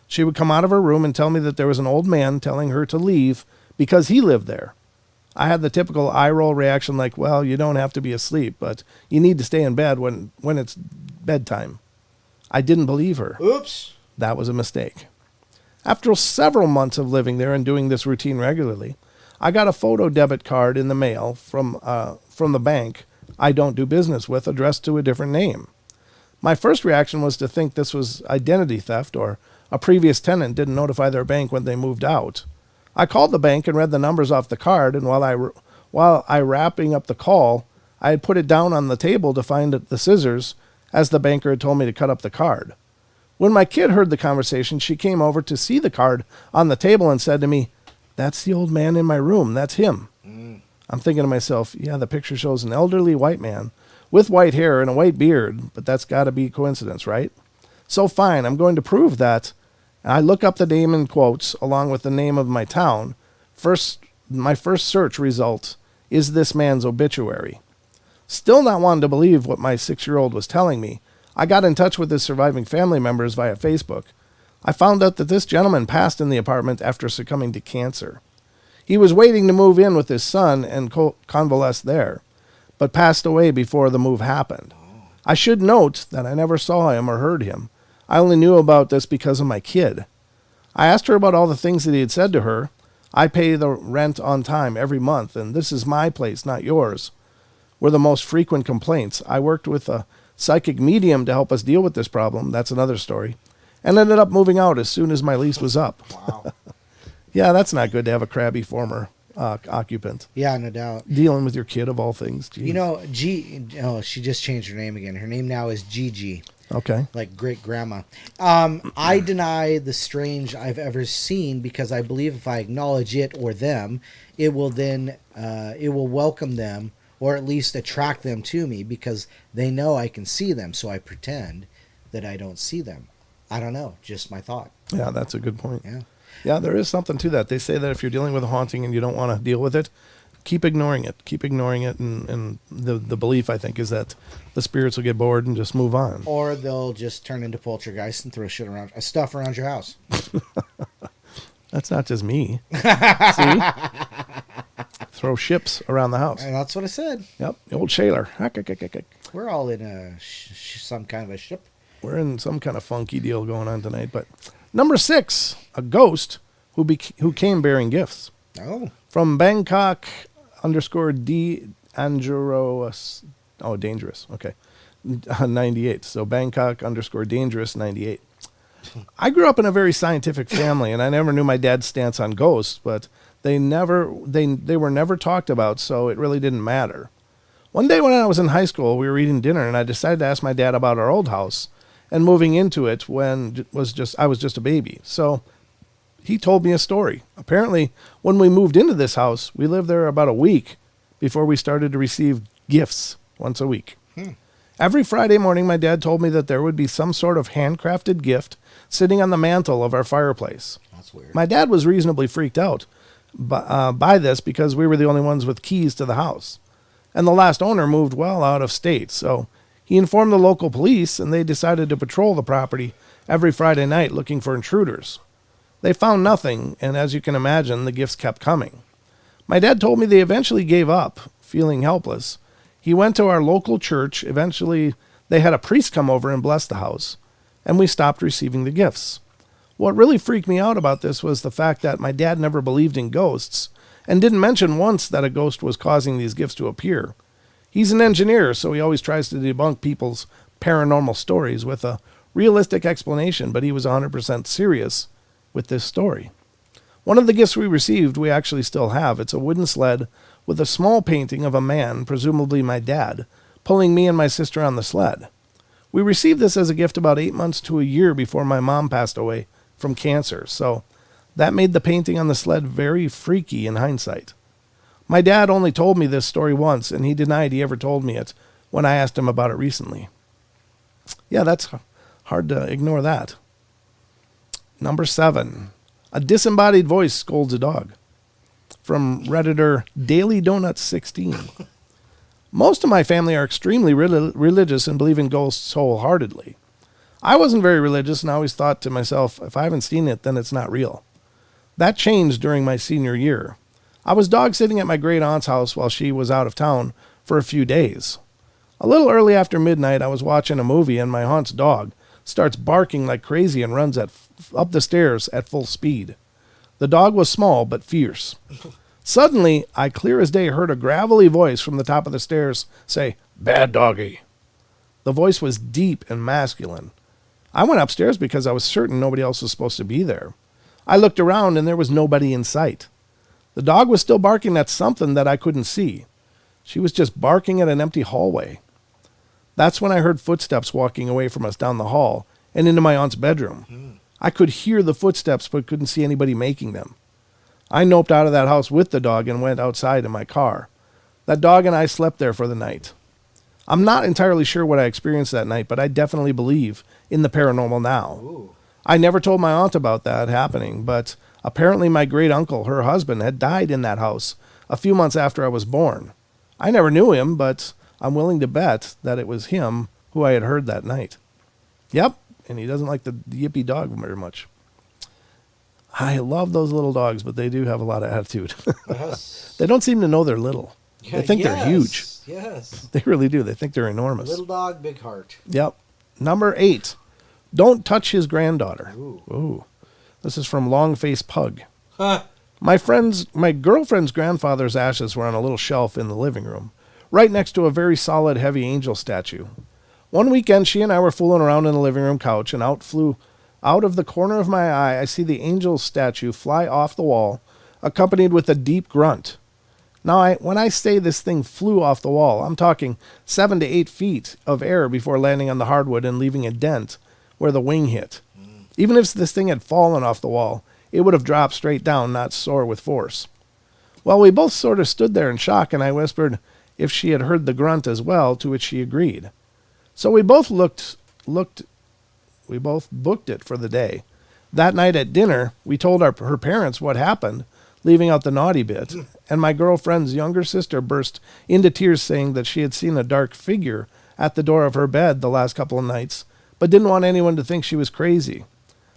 She would come out of her room and tell me that there was an old man telling her to leave because he lived there. I had the typical eye roll reaction like, well, you don't have to be asleep, but you need to stay in bed when it's bedtime. I didn't believe her. Oops. That was a mistake. After several months of living there and doing this routine regularly, I got a photo debit card in the mail from the bank I don't do business with, addressed to a different name. My first reaction was to think this was identity theft, or a previous tenant didn't notify their bank when they moved out. I called the bank and read the numbers off the card, and while I wrapping up the call, I had put it down on the table to find the scissors, as the banker had told me to cut up the card. When my kid heard the conversation, she came over to see the card on the table and said to me, "That's the old man in my room. That's him." I'm thinking to myself, yeah, the picture shows an elderly white man with white hair and a white beard, but that's got to be coincidence, right? So fine, I'm going to prove that. I look up the name in quotes along with the name of my town. My first search result is this man's obituary. Still not wanting to believe what my 6-year-old was telling me, I got in touch with his surviving family members via Facebook. I found out that this gentleman passed in the apartment after succumbing to cancer. He was waiting to move in with his son and convalesce there, but passed away before the move happened. I should note that I never saw him or heard him. I only knew about this because of my kid. I asked her about all the things that he had said to her. I pay the rent on time every month, and this is my place, not yours, were the most frequent complaints. I worked with a psychic medium to help us deal with this problem. That's another story. And ended up moving out as soon as my lease was up. Wow. Yeah, that's not good to have a crabby former occupant. Yeah, no doubt. Dealing with your kid of all things. Jeez. You know, she just changed her name again. Her name now is Gigi. Okay. Like great grandma. I deny the strange I've ever seen because I believe if I acknowledge it or them, it will welcome them, or at least attract them to me, because they know I can see them, so I pretend that I don't see them. I don't know, just my thought. Yeah, that's a good point. Yeah. Yeah, there is something to that. They say that if you're dealing with a haunting and you don't want to deal with it, keep ignoring it. Keep ignoring it, and the belief, I think, is that the spirits will get bored and just move on. Or they'll just turn into poltergeists and throw stuff around your house. That's not just me. See? Throw ships around the house. And that's what I said. Yep, the old sailor. We're all in some kind of a ship. We're in some kind of funky deal going on tonight. But number 6, a ghost who came bearing gifts. Oh. From Bangkok _ Dangerous. Oh, dangerous. Okay. 98. So Bangkok _ Dangerous 98. I grew up in a very scientific family, and I never knew my dad's stance on ghosts, but they were never talked about, so it really didn't matter. One day when I was in high school, we were eating dinner, and I decided to ask my dad about our old house and moving into it when I was just a baby. So he told me a story. Apparently, when we moved into this house, we lived there about a week before we started to receive gifts once a week. Every Friday morning, my dad told me that there would be some sort of handcrafted gift sitting on the mantle of our fireplace. That's weird. My dad was reasonably freaked out by this because we were the only ones with keys to the house. And the last owner moved well out of state, so he informed the local police, and they decided to patrol the property every Friday night looking for intruders. They found nothing, and as you can imagine, the gifts kept coming. My dad told me they eventually gave up, feeling helpless. He went to our local church. Eventually, they had a priest come over and bless the house, and we stopped receiving the gifts. What really freaked me out about this was the fact that my dad never believed in ghosts and didn't mention once that a ghost was causing these gifts to appear. He's an engineer, so he always tries to debunk people's paranormal stories with a realistic explanation, but he was 100% serious with this story. One of the gifts we received, we actually still have. It's a wooden sled with a small painting of a man, presumably my dad, pulling me and my sister on the sled. We received this as a gift about 8 months to a year before my mom passed away from cancer, so that made the painting on the sled very freaky in hindsight. My dad only told me this story once, and he denied he ever told me it when I asked him about it recently. Yeah, that's Hard to ignore that. Number 7. A disembodied voice scolds a dog. From Redditor Daily Donuts 16. Most of my family are extremely religious and believe in ghosts wholeheartedly. I wasn't very religious and always thought to myself, if I haven't seen it, then it's not real. That changed during my senior year. I was dog sitting at my great aunt's house while she was out of town for a few days. A little early after midnight, I was watching a movie and my aunt's dog starts barking like crazy and runs up the stairs at full speed. The dog was small but fierce. Suddenly, I clear as day heard a gravelly voice from the top of the stairs say, "Bad doggy." The voice was deep and masculine. I went upstairs because I was certain nobody else was supposed to be there. I looked around and there was nobody in sight. The dog was still barking at something that I couldn't see. She was just barking at an empty hallway. That's when I heard footsteps walking away from us down the hall and into my aunt's bedroom. I could hear the footsteps but couldn't see anybody making them. I noped out of that house with the dog and went outside in my car. That dog and I slept there for the night. I'm not entirely sure what I experienced that night, but I definitely believe in the paranormal now. Ooh. I never told my aunt about that happening, but apparently my great uncle, her husband, had died in that house a few months after I was born. I never knew him, but I'm willing to bet that it was him who I had heard that night. Yep, and he doesn't like the yippy dog very much. I love those little dogs, but they do have a lot of attitude. Yes. They don't seem to know they're little. They think they're huge. Yes. They really do. They think they're enormous. Little dog, big heart. Yep. Number 8. Don't touch his granddaughter. Ooh. This is from Longface Pug. Huh. My girlfriend's grandfather's ashes were on a little shelf in the living room, right next to a very solid, heavy angel statue. One weekend, she and I were fooling around in the living room couch, and out of the corner of my eye, I see the angel statue fly off the wall, accompanied with a deep grunt. Now, when I say this thing flew off the wall, I'm talking 7 to 8 feet of air before landing on the hardwood and leaving a dent where the wing hit. Even if this thing had fallen off the wall, it would have dropped straight down, not soar with force. Well, we both sort of stood there in shock, and I whispered if she had heard the grunt as well, to which she agreed. So we both booked it for the day. That night at dinner, we told her parents what happened, leaving out the naughty bit, and my girlfriend's younger sister burst into tears saying that she had seen a dark figure at the door of her bed the last couple of nights, but didn't want anyone to think she was crazy.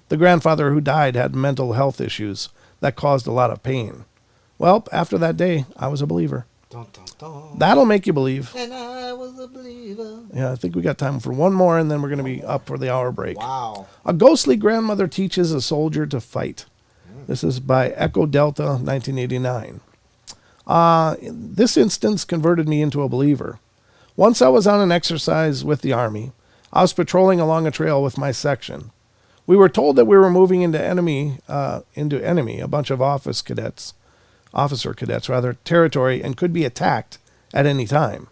The grandfather who died had mental health issues that caused a lot of pain. Well, after that day, I was a believer. Dun, dun, dun. That'll make you believe. And I was a believer. Yeah, I think we got time for one more, and then we're going to be up for the hour break. Wow. A ghostly grandmother teaches a soldier to fight. This is by Echo Delta, 1989. This instance converted me into a believer. Once I was on an exercise with the Army. I was patrolling along a trail with my section. We were told that we were moving into enemy, a bunch of officer cadets, territory, and could be attacked at any time.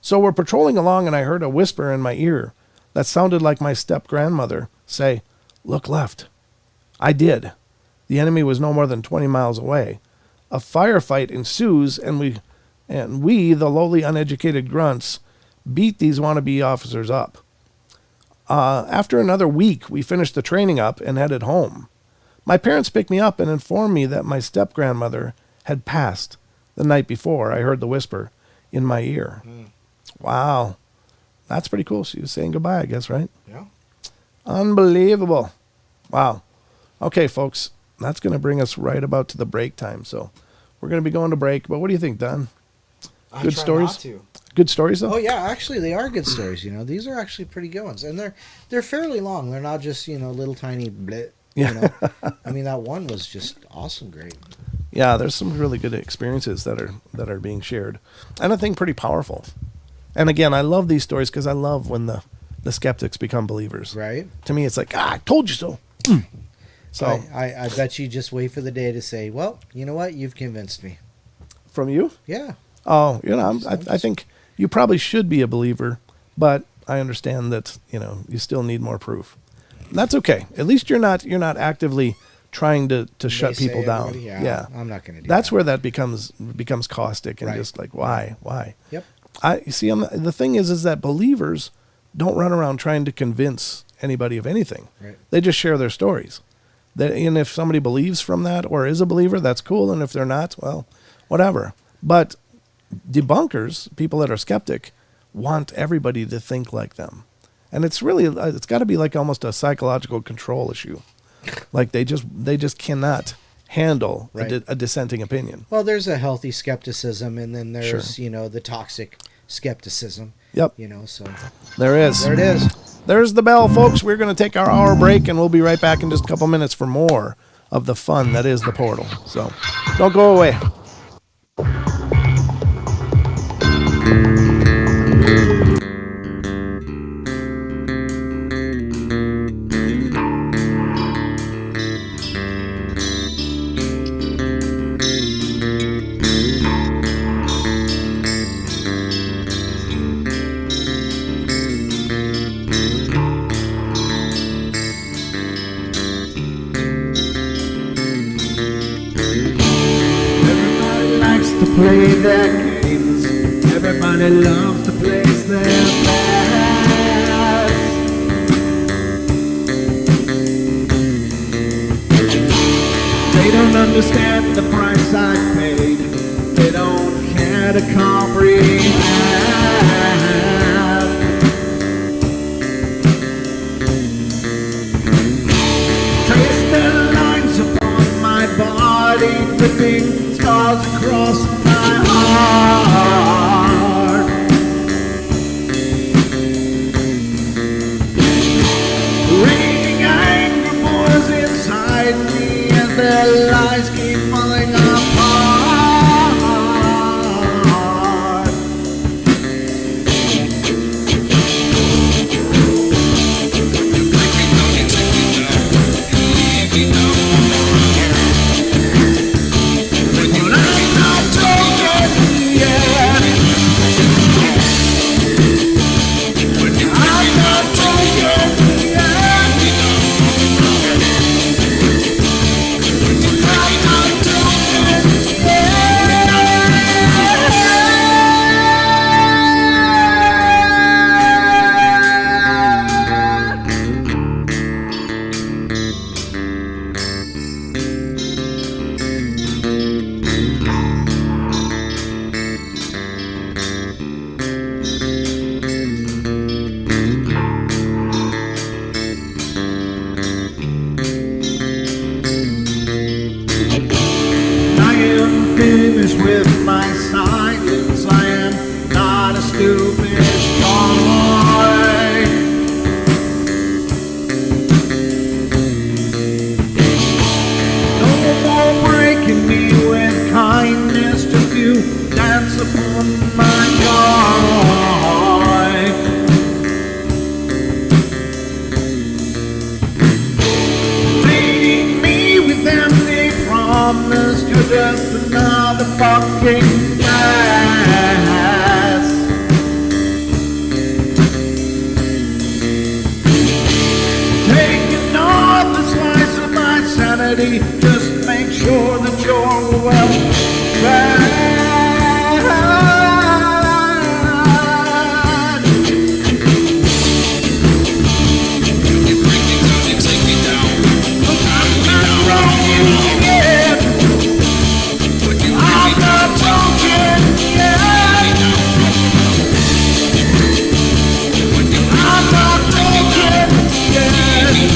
So we're patrolling along, and I heard a whisper in my ear that sounded like my step-grandmother say, "Look left." I did. The enemy was no more than 20 miles away. A firefight ensues, and we, the lowly, uneducated grunts, beat these wannabe officers up. After another week, we finished the training up and headed home. My parents picked me up and informed me that my step-grandmother had passed the night before I heard the whisper in my ear. Wow. That's pretty cool. She was saying goodbye, I guess, right? Yeah. Unbelievable. Wow. Okay, folks, that's going to bring us right about to the break time. So we're going to be going to break. But what do you think, Don? Good stories? Not to. Good stories, though? Oh, yeah. Actually, they are good stories. These are actually pretty good ones. And they're fairly long. They're not just, little tiny blit. I mean, that one was just awesome. Great. Yeah, there's some really good experiences that are being shared. And I think pretty powerful. And again, I love these stories because I love when the skeptics become believers. Right. To me, it's like, I told you so. So I bet you just wait for the day to say, well, you know what? You've convinced me. From you? Yeah. Oh, I think you probably should be a believer, but I understand that, you still need more proof. And that's okay. At least you're not actively trying to shut people down. Yeah. I'm not going to do that. That's where that becomes caustic and just like, why? Yep. The thing is that believers don't run around trying to convince anybody of anything. Right. They just share their stories. And if somebody believes from that or is a believer, that's cool. And if they're not, well, whatever. But debunkers, people that are skeptic, want everybody to think like them. And it's really, it's got to be like almost a psychological control issue. Like they just cannot handle a dissenting opinion. Well, there's a healthy skepticism, and then there's, Sure. the toxic skepticism. Yep. So There is. there it is. There's the bell, folks. We're going to take our hour break, and we'll be right back in just a couple minutes for more of the fun that is the portal. So don't go away. Everybody likes to play their games. Everybody loves to place their bets. They don't understand the price I paid. They don't care to comprehend. Trace their lines upon my body, ripping scars across my heart. Raging anger boils inside me as their lies keep falling apart. But I'm not talking yet. I'm not talking yet. I'm not talking yet. I am finished with my silence. I am not a stupid boy. No more breaking me with kindness, just you dance upon my joy. Leading me with empty promise, you're just another fucking mess. Taking off the slice of my sanity, just make sure that you're well fed. I'm not wrong yet. I'm not broken yet. I'm not broken yet.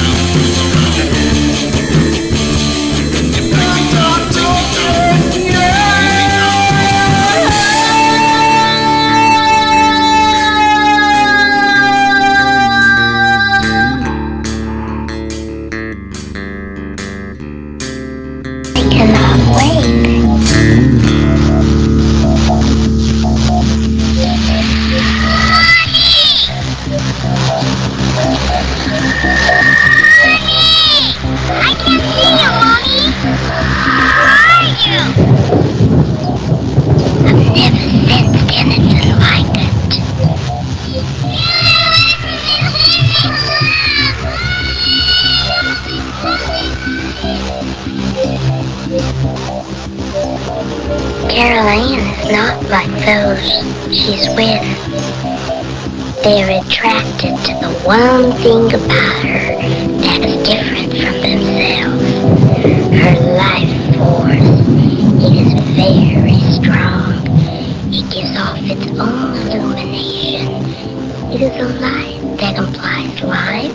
I'm not broken I cannot wait. I can't see you, Mommy. Where are you? I've never sensed anything like it. Caroline is not like those she's with. They're attracted to the one thing about her that is different from themselves. Her life force. It is very strong. It gives off its own illumination. It is a light that implies life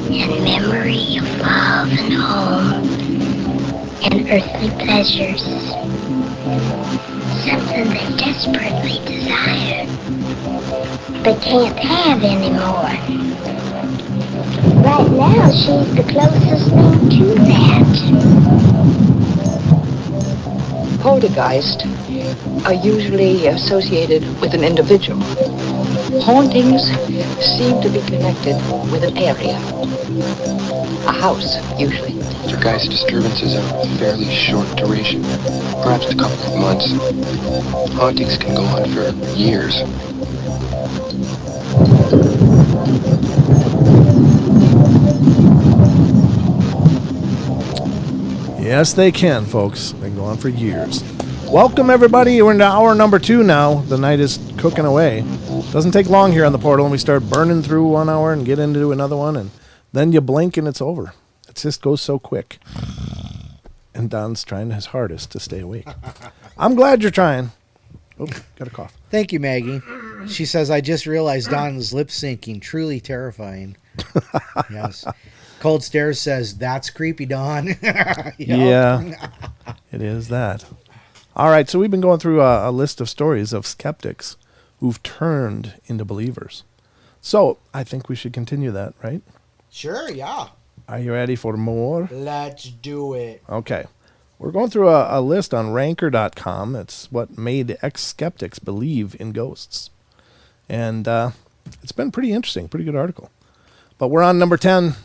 and memory of love and home and earthly pleasures. Something they desperately desire, but can't have anymore. Right now, she's the closest thing to that. Poltergeists are usually associated with an individual. Hauntings seem to be connected with an area. A house, usually. Poltergeist disturbances are of fairly short duration, perhaps a couple of months. Hauntings can go on for years. Yes, they can, folks. They can go on for years. Welcome, everybody. We're into hour number 2 now. The night is cooking away. Doesn't take long here on the portal, and we start burning through 1 hour and get into another one, and then you blink and it's over. It just goes so quick. And Don's trying his hardest to stay awake. I'm glad you're trying. Oh, got a cough. Thank you, Maggie. She says, I just realized Don was lip syncing. Truly terrifying. Yes. Cold Stairs says, that's creepy, Don. Yeah, it is that. All right, so we've been going through a list of stories of skeptics who've turned into believers. So I think we should continue that, right? Sure, yeah. Are you ready for more? Let's do it. Okay. We're going through a list on ranker.com. It's what made ex-skeptics believe in ghosts. And it's been pretty interesting, pretty good article. But we're on number 10.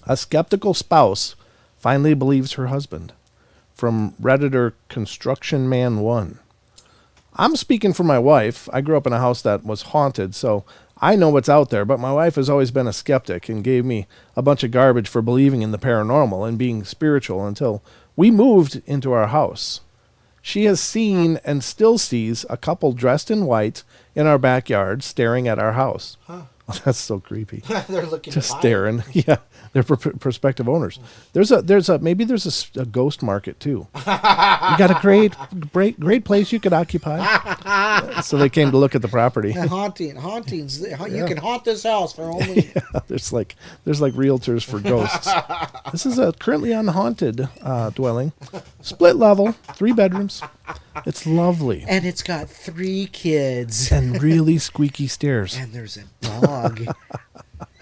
A skeptical spouse finally believes her husband. From Redditor Construction Man 1. I'm speaking for my wife. I grew up in a house that was haunted, so I know what's out there, but my wife has always been a skeptic and gave me a bunch of garbage for believing in the paranormal and being spiritual until we moved into our house. She has seen and still sees a couple dressed in white in our backyard staring at our house. Huh. Oh, that's so creepy. They're looking Just to buy staring. Yeah, they're prospective owners. There's a ghost market too. You got a great place you could occupy. So they came to look at the property. Hauntings. You can haunt this house for only. Yeah, there's like realtors for ghosts. This is a currently unhaunted dwelling, split level, 3 bedrooms. It's lovely. And it's got 3 kids. And really squeaky stairs. And there's a dog.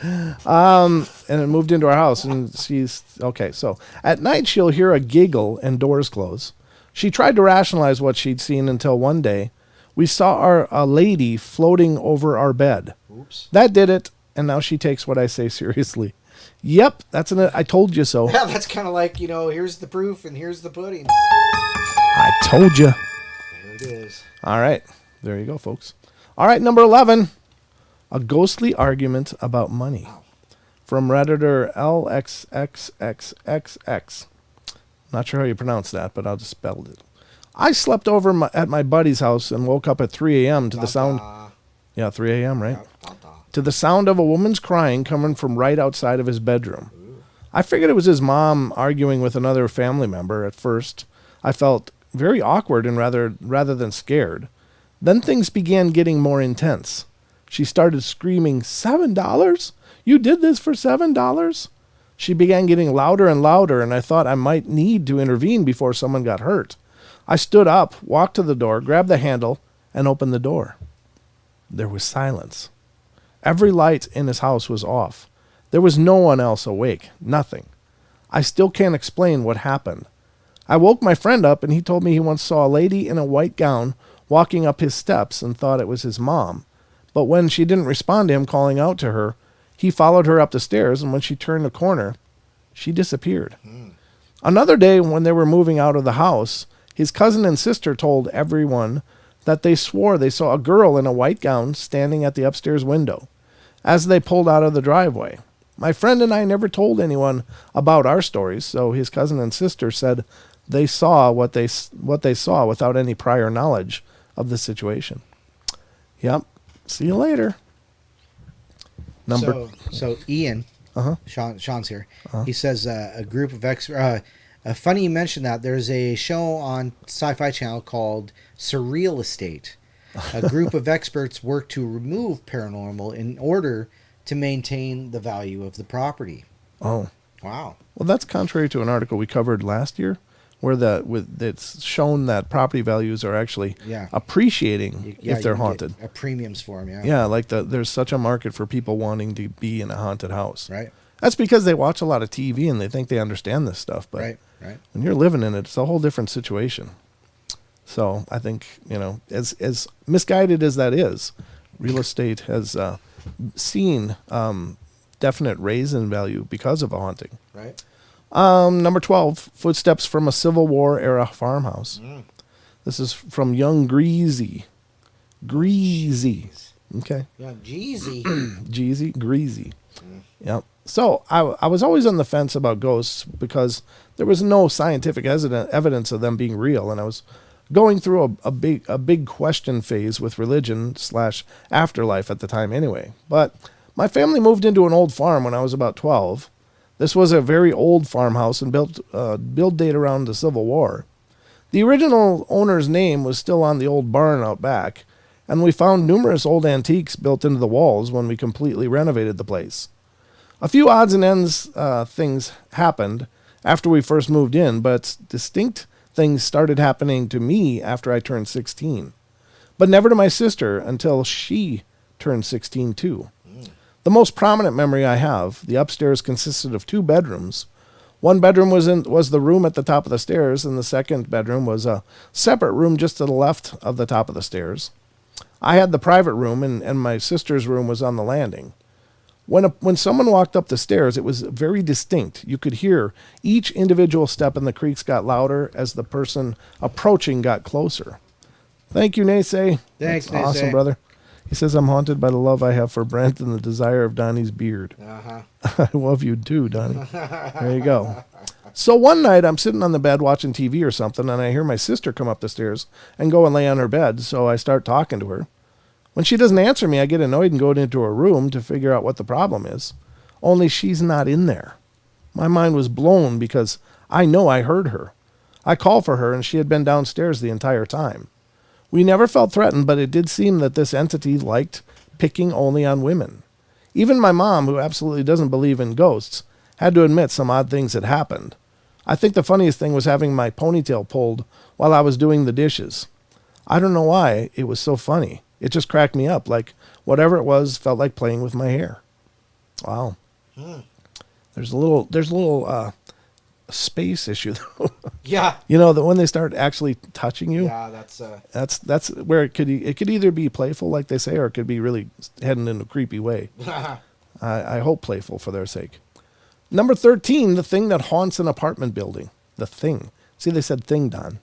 And it moved into our house, and she's okay. So at night she'll hear a giggle and doors close. She tried to rationalize what she'd seen until one day we saw a lady floating over our bed. Oops. That did it, and now she takes what I say seriously. Yep, that's I told you so. Yeah, that's kind of like, here's the proof and here's the pudding. I told you. There it is. All right, there you go, folks. All right, number 11. A ghostly argument about money. From Redditor LXXXXX. Not sure how you pronounce that, but I'll just spell it. I slept over at my buddy's house and woke up at 3 a.m. to the sound. Yeah, 3 a.m., right? To the sound of a woman's crying coming from right outside of his bedroom. I figured it was his mom arguing with another family member at first. I felt very awkward and rather than scared. Then things began getting more intense. She started screaming, $7? You did this for $7? She began getting louder and louder, and I thought I might need to intervene before someone got hurt. I stood up, walked to the door, grabbed the handle, and opened the door. There was silence. Every light in his house was off. There was no one else awake. Nothing. I still can't explain what happened. I woke my friend up, and he told me he once saw a lady in a white gown walking up his steps and thought it was his mom. But when she didn't respond to him calling out to her, he followed her up the stairs, and when she turned the corner, she disappeared. Another day, when they were moving out of the house, his cousin and sister told everyone that they swore they saw a girl in a white gown standing at the upstairs window as they pulled out of the driveway. My friend and I never told anyone about our stories, so his cousin and sister said they saw what they saw without any prior knowledge of the situation. Yep. See you later. So Ian, Sean's here. He says a group of funny you mentioned that. There's a show on Sci-Fi Channel called Surreal Estate. A group of experts work to remove paranormal in order to maintain the value of the property. Oh. Wow. Well, that's contrary to an article we covered last year, where it's shown that property values are actually appreciating if they're haunted. A premiums for them, Yeah, like there's such a market for people wanting to be in a haunted house. Right. That's because they watch a lot of TV and they think they understand this stuff. But right. when you're living in it, it's a whole different situation. So I think, as misguided as that is, real estate has seen definite raise in value because of a haunting. Right. Number 12, footsteps from a Civil War era farmhouse. This is from young Greasy. Okay. Yeah, Jeezy. Jeezy, Greasy. Yep. So I was always on the fence about ghosts because there was no scientific evidence of them being real, and I was going through a big question phase with religion / afterlife at the time anyway. But my family moved into an old farm when I was about 12. This was a very old farmhouse and build date around the Civil War. The original owner's name was still on the old barn out back, and we found numerous old antiques built into the walls when we completely renovated the place. A few odds and ends things happened after we first moved in, but distinct things started happening to me after I turned 16. But never to my sister until she turned 16 too. The most prominent memory I have, the upstairs consisted of 2 bedrooms. One bedroom was the room at the top of the stairs, and the second bedroom was a separate room just to the left of the top of the stairs. I had the private room, and my sister's room was on the landing. When someone walked up the stairs, it was very distinct. You could hear each individual step, and the creaks got louder as the person approaching got closer. Thank you, Naysay. Thanks, That's awesome, brother. He says, I'm haunted by the love I have for Brent and the desire of Donnie's beard. I love you too, Donnie. There you go. So one night I'm sitting on the bed watching TV or something, and I hear my sister come up the stairs and go and lay on her bed, so I start talking to her. When she doesn't answer me, I get annoyed and go into her room to figure out what the problem is. Only she's not in there. My mind was blown because I know I heard her. I called for her, and she had been downstairs the entire time. We never felt threatened, but it did seem that this entity liked picking only on women. Even my mom, who absolutely doesn't believe in ghosts, had to admit some odd things had happened. I think the funniest thing was having my ponytail pulled while I was doing the dishes. I don't know why it was so funny. It just cracked me up, like whatever it was felt like playing with my hair. Wow. There's a little space issue though. Yeah. That when they start actually touching you. Yeah, that's where it could either be playful like they say, or it could be really heading in a creepy way. I hope playful for their sake. Number 13, the thing that haunts an apartment building. The thing. See, they said thing, Don.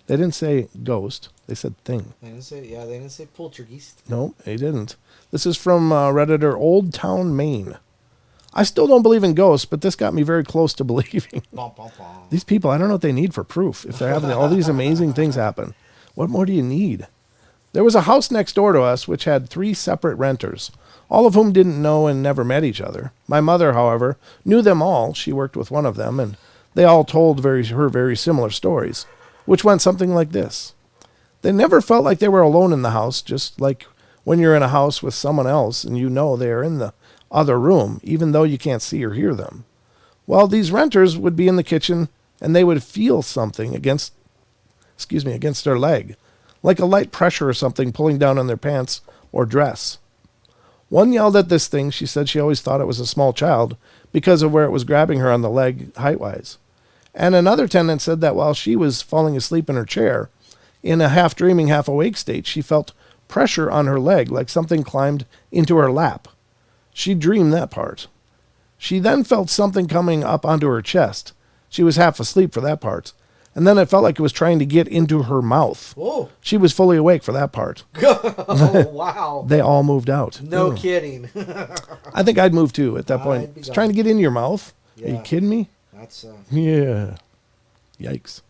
They didn't say ghost. They said thing. They didn't say poltergeist. No, they didn't. This is from Redditor Old Town, Maine. I still don't believe in ghosts, but this got me very close to believing. These people, I don't know what they need for proof. If they're having all these amazing things happen, what more do you need? There was a house next door to us which had 3 separate renters, all of whom didn't know and never met each other. My mother, however, knew them all. She worked with one of them, and they all told her very similar stories, which went something like this. They never felt like they were alone in the house, just like when you're in a house with someone else and you know they are in the other room, even though you can't see or hear them. Well, these renters would be in the kitchen and they would feel something against their leg, like a light pressure or something pulling down on their pants or dress. One yelled at this thing. She said she always thought it was a small child because of where it was grabbing her on the leg height-wise. And another tenant said that while she was falling asleep in her chair, in a half-dreaming, half-awake state, she felt pressure on her leg like something climbed into her lap. She dreamed that part. She then felt something coming up onto her chest. She was half asleep for that part. And then it felt like it was trying to get into her mouth. Whoa. She was fully awake for that part. Oh, wow. They all moved out. No kidding. I think I'd move too at that point. It's trying to get into your mouth. Yeah. Are you kidding me? That's Yeah. Yikes.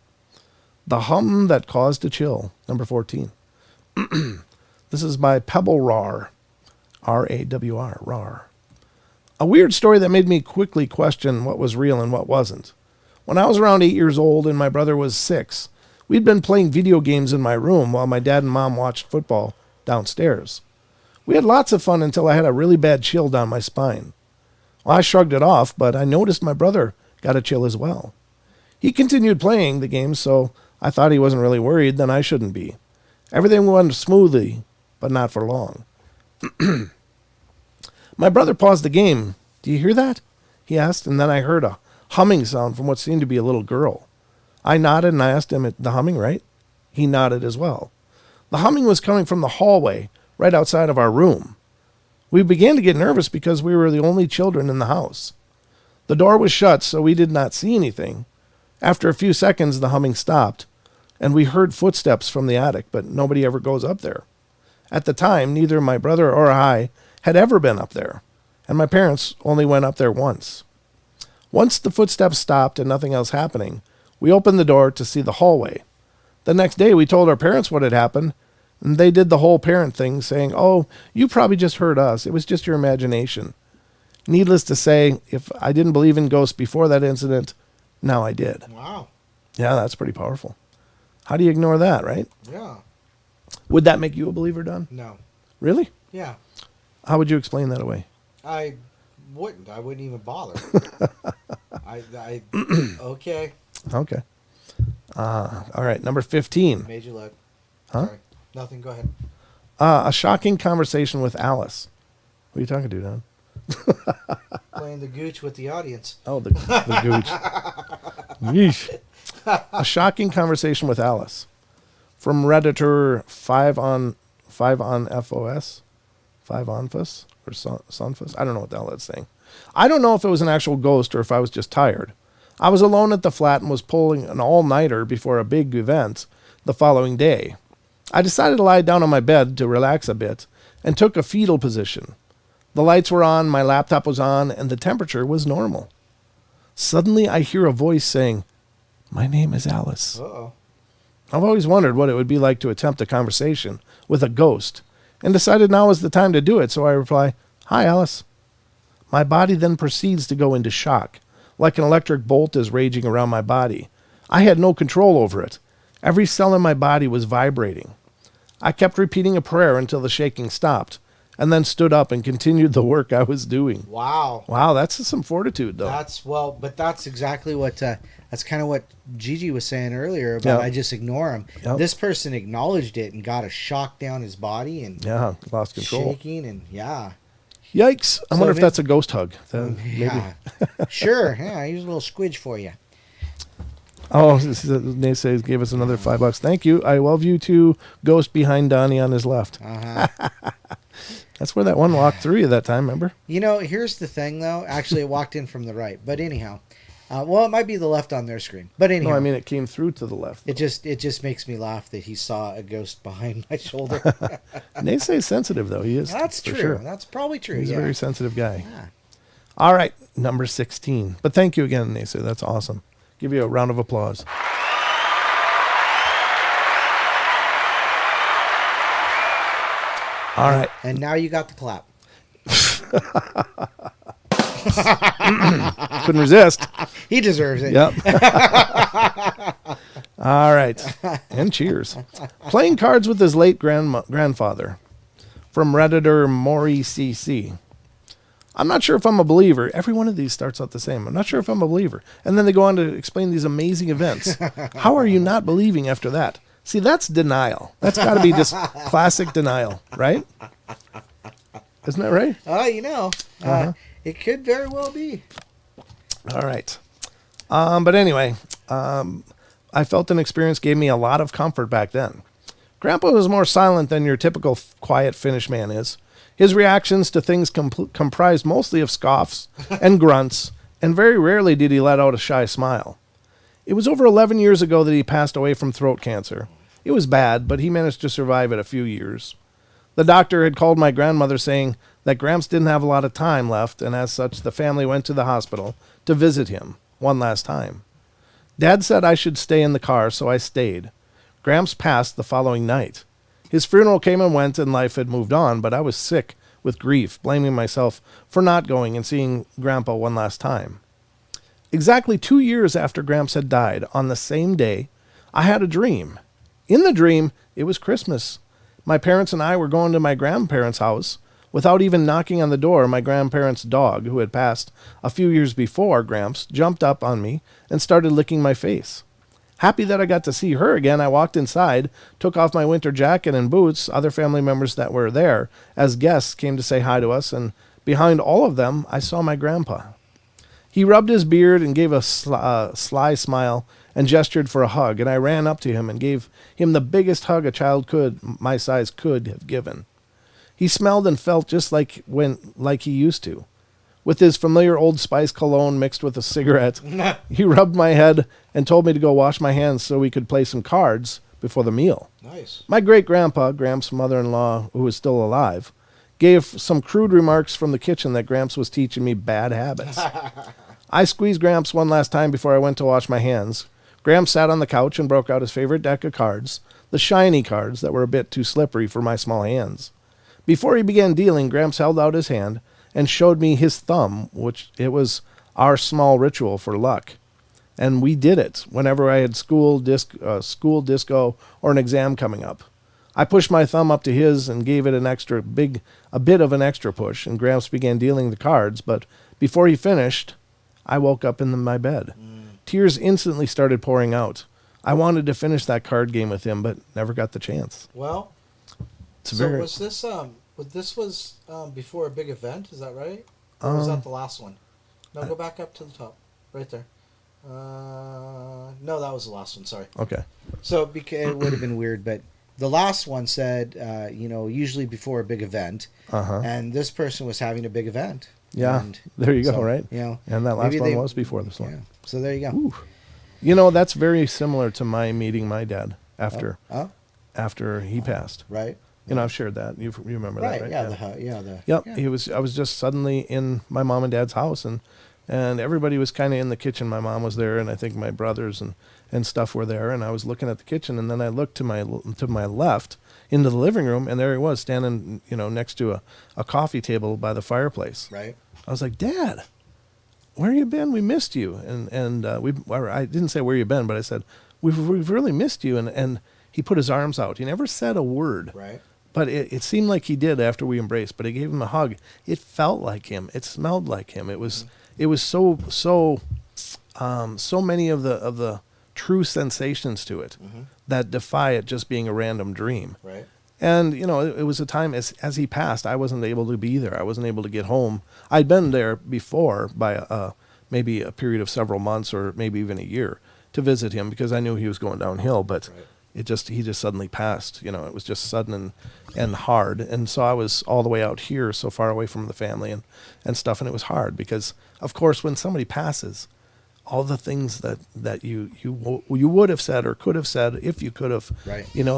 The hum that caused a chill. Number 14. This is by Pebble Rar. R-A-W-R, rawr. A weird story that made me quickly question what was real and what wasn't. When I was around 8 years old and my brother was 6, we'd been playing video games in my room while my dad and mom watched football downstairs. We had lots of fun until I had a really bad chill down my spine. Well, I shrugged it off, but I noticed my brother got a chill as well. He continued playing the game, so I thought he wasn't really worried, then I shouldn't be. Everything went smoothly, but not for long. My brother paused the game. "Do you hear that?" he asked, and then I heard a humming sound from what seemed to be a little girl. I nodded and I asked him, "The humming, right?" He nodded as well. The humming was coming from the hallway right outside of our room. We began to get nervous because we were the only children in the house. The door was shut, so we did not see anything. After a few seconds, the humming stopped, and we heard footsteps from the attic, but nobody ever goes up there. At the time, neither my brother or I had ever been up there, and my parents only went up there once. Once the footsteps stopped and nothing else happening, we opened the door to see the hallway. The next day, we told our parents what had happened, and they did the whole parent thing, saying, "Oh, you probably just heard us. It was just your imagination." Needless to say, if I didn't believe in ghosts before that incident, now I did. Wow. Yeah, that's pretty powerful. How do you ignore that, right? Yeah. Would that make you a believer, Don? No. Really? Yeah. How would you explain that away? I wouldn't. I wouldn't even bother. Okay. Okay. All right, number 15. Made you look. Huh? Sorry. Nothing. Go ahead. A shocking conversation with Alice. Who are you talking to, Don? Playing the gooch with the audience. Oh, the gooch. Yeesh. A shocking conversation with Alice. From Redditor 5 on FOS. 5 on FOS or Sunfus. I don't know what the hell that's saying. I don't know if it was an actual ghost or if I was just tired. I was alone at the flat and was pulling an all-nighter before a big event the following day. I decided to lie down on my bed to relax a bit and took a fetal position. The lights were on, my laptop was on, and the temperature was normal. Suddenly I hear a voice saying, "My name is Alice." Uh-oh. I've always wondered what it would be like to attempt a conversation with a ghost, and decided now was the time to do it, so I reply, "Hi, Alice." My body then proceeds to go into shock, like an electric bolt is raging around my body. I had no control over it. Every cell in my body was vibrating. I kept repeating a prayer until the shaking stopped, and then stood up and continued the work I was doing. Wow. Wow, that's some fortitude, though. That's exactly what, that's kind of what Gigi was saying earlier about I just ignore him. Yep. This person acknowledged it and got a shock down his body and Lost control. shaking and Yikes. I wonder if that's a ghost hug. Maybe. Yeah. Sure. Yeah, here's a little squidge for you. Oh, Nate says gave us another $5. Thank you. I love you too. Ghost behind Donnie on his left. Uh-huh. That's where that one walked through you that time, remember? You know, here's the thing, though. Actually, it walked in from the right. But anyhow, well, it might be the left on their screen. But anyhow, No, I mean it came through to the left. it just makes me laugh that he saw a ghost behind my shoulder. Nate says sensitive though. He is. That's for true. Sure. That's probably true. He's yeah. a very sensitive guy. Yeah. All right, number 16. But thank you again, Nate. That's awesome. Give you a round of applause. All right. And now you got the clap. Couldn't resist. He deserves it. Yep. All right. And cheers. Playing cards with his late grandfather. From Redditor Maury CC. I'm not sure if I'm a believer. Every one of these starts out the same. I'm not sure if I'm a believer. And then they go on to explain these amazing events. How are you not believing after that? See, that's denial. That's got to be just classic denial, right? Isn't that right? It could very well be. All right. But anyway, I felt an experience gave me a lot of comfort back then. Grandpa was more silent than your typical quiet Finnish man is. His reactions to things comprised mostly of scoffs and grunts, and very rarely did he let out a shy smile. It was over 11 years ago that he passed away from throat cancer. It was bad, but he managed to survive it a few years. The doctor had called my grandmother saying that Gramps didn't have a lot of time left, and as such, the family went to the hospital to visit him one last time. Dad said I should stay in the car, so I stayed. Gramps passed the following night. His funeral came and went, and life had moved on, but I was sick with grief, blaming myself for not going and seeing Grandpa one last time. Exactly 2 years after Gramps had died, on the same day, I had a dream. In the dream, it was Christmas. My parents and I were going to my grandparents' house. Without even knocking on the door, my grandparents' dog, who had passed a few years before Gramps, jumped up on me and started licking my face. Happy that I got to see her again, I walked inside, took off my winter jacket and boots. Other family members that were there as guests came to say hi to us, and behind all of them, I saw my grandpa. He rubbed his beard and gave a sly smile and gestured for a hug, and I ran up to him and gave him the biggest hug a child my size could have given. He smelled and felt just like he used to. With his familiar Old Spice cologne mixed with a cigarette, he rubbed my head and told me to go wash my hands so we could play some cards before the meal. Nice. My great-grandpa, Gramps' mother-in-law, who was still alive, gave some crude remarks from the kitchen that Gramps was teaching me bad habits. I squeezed Gramps one last time before I went to wash my hands. Gramps sat on the couch and broke out his favorite deck of cards, the shiny cards that were a bit too slippery for my small hands. Before he began dealing, Gramps held out his hand and showed me his thumb, which it was our small ritual for luck. And we did it whenever I had school disco, or an exam coming up. I pushed my thumb up to his and gave it a bit of an extra push, and Gramps began dealing the cards, but before he finished, I woke up in my bed. Tears instantly started pouring out. I wanted to finish that card game with him, but never got the chance. Well, was this before a big event? Is that right? Or was that the last one? No, go back up to the top, right there. No, that was the last one. Sorry. Okay. So it would have been weird, but the last one said, usually before a big event, and this person was having a big event. Yeah, and there you go, so, right? And that last one was before this one. Yeah. So there you go. Ooh. That's very similar to my meeting my dad after he passed. Right. I've shared that. You remember that, right? Yeah. I was just suddenly in my mom and dad's house, and everybody was kind of in the kitchen. My mom was there, and I think my brothers and stuff were there, and I was looking at the kitchen, and then I looked to my left into the living room, and there he was standing, next to a coffee table by the fireplace. Right. I was like, Dad, where you been? We missed you. And I didn't say where you been, but I said, we've really missed you. And he put his arms out. He never said a word. Right. But it seemed like he did after we embraced. But I gave him a hug. It felt like him. It smelled like him. It was so many of the true sensations to it that defy it just being a random dream. Right. And, it was a time as he passed, I wasn't able to be there. I wasn't able to get home. I'd been there before by maybe a period of several months or maybe even a year to visit him because I knew he was going downhill, but he just suddenly passed. It was just sudden and hard. And so I was all the way out here, so far away from the family and stuff. And it was hard because, of course, when somebody passes, all the things that you would have said or could have said if you could have,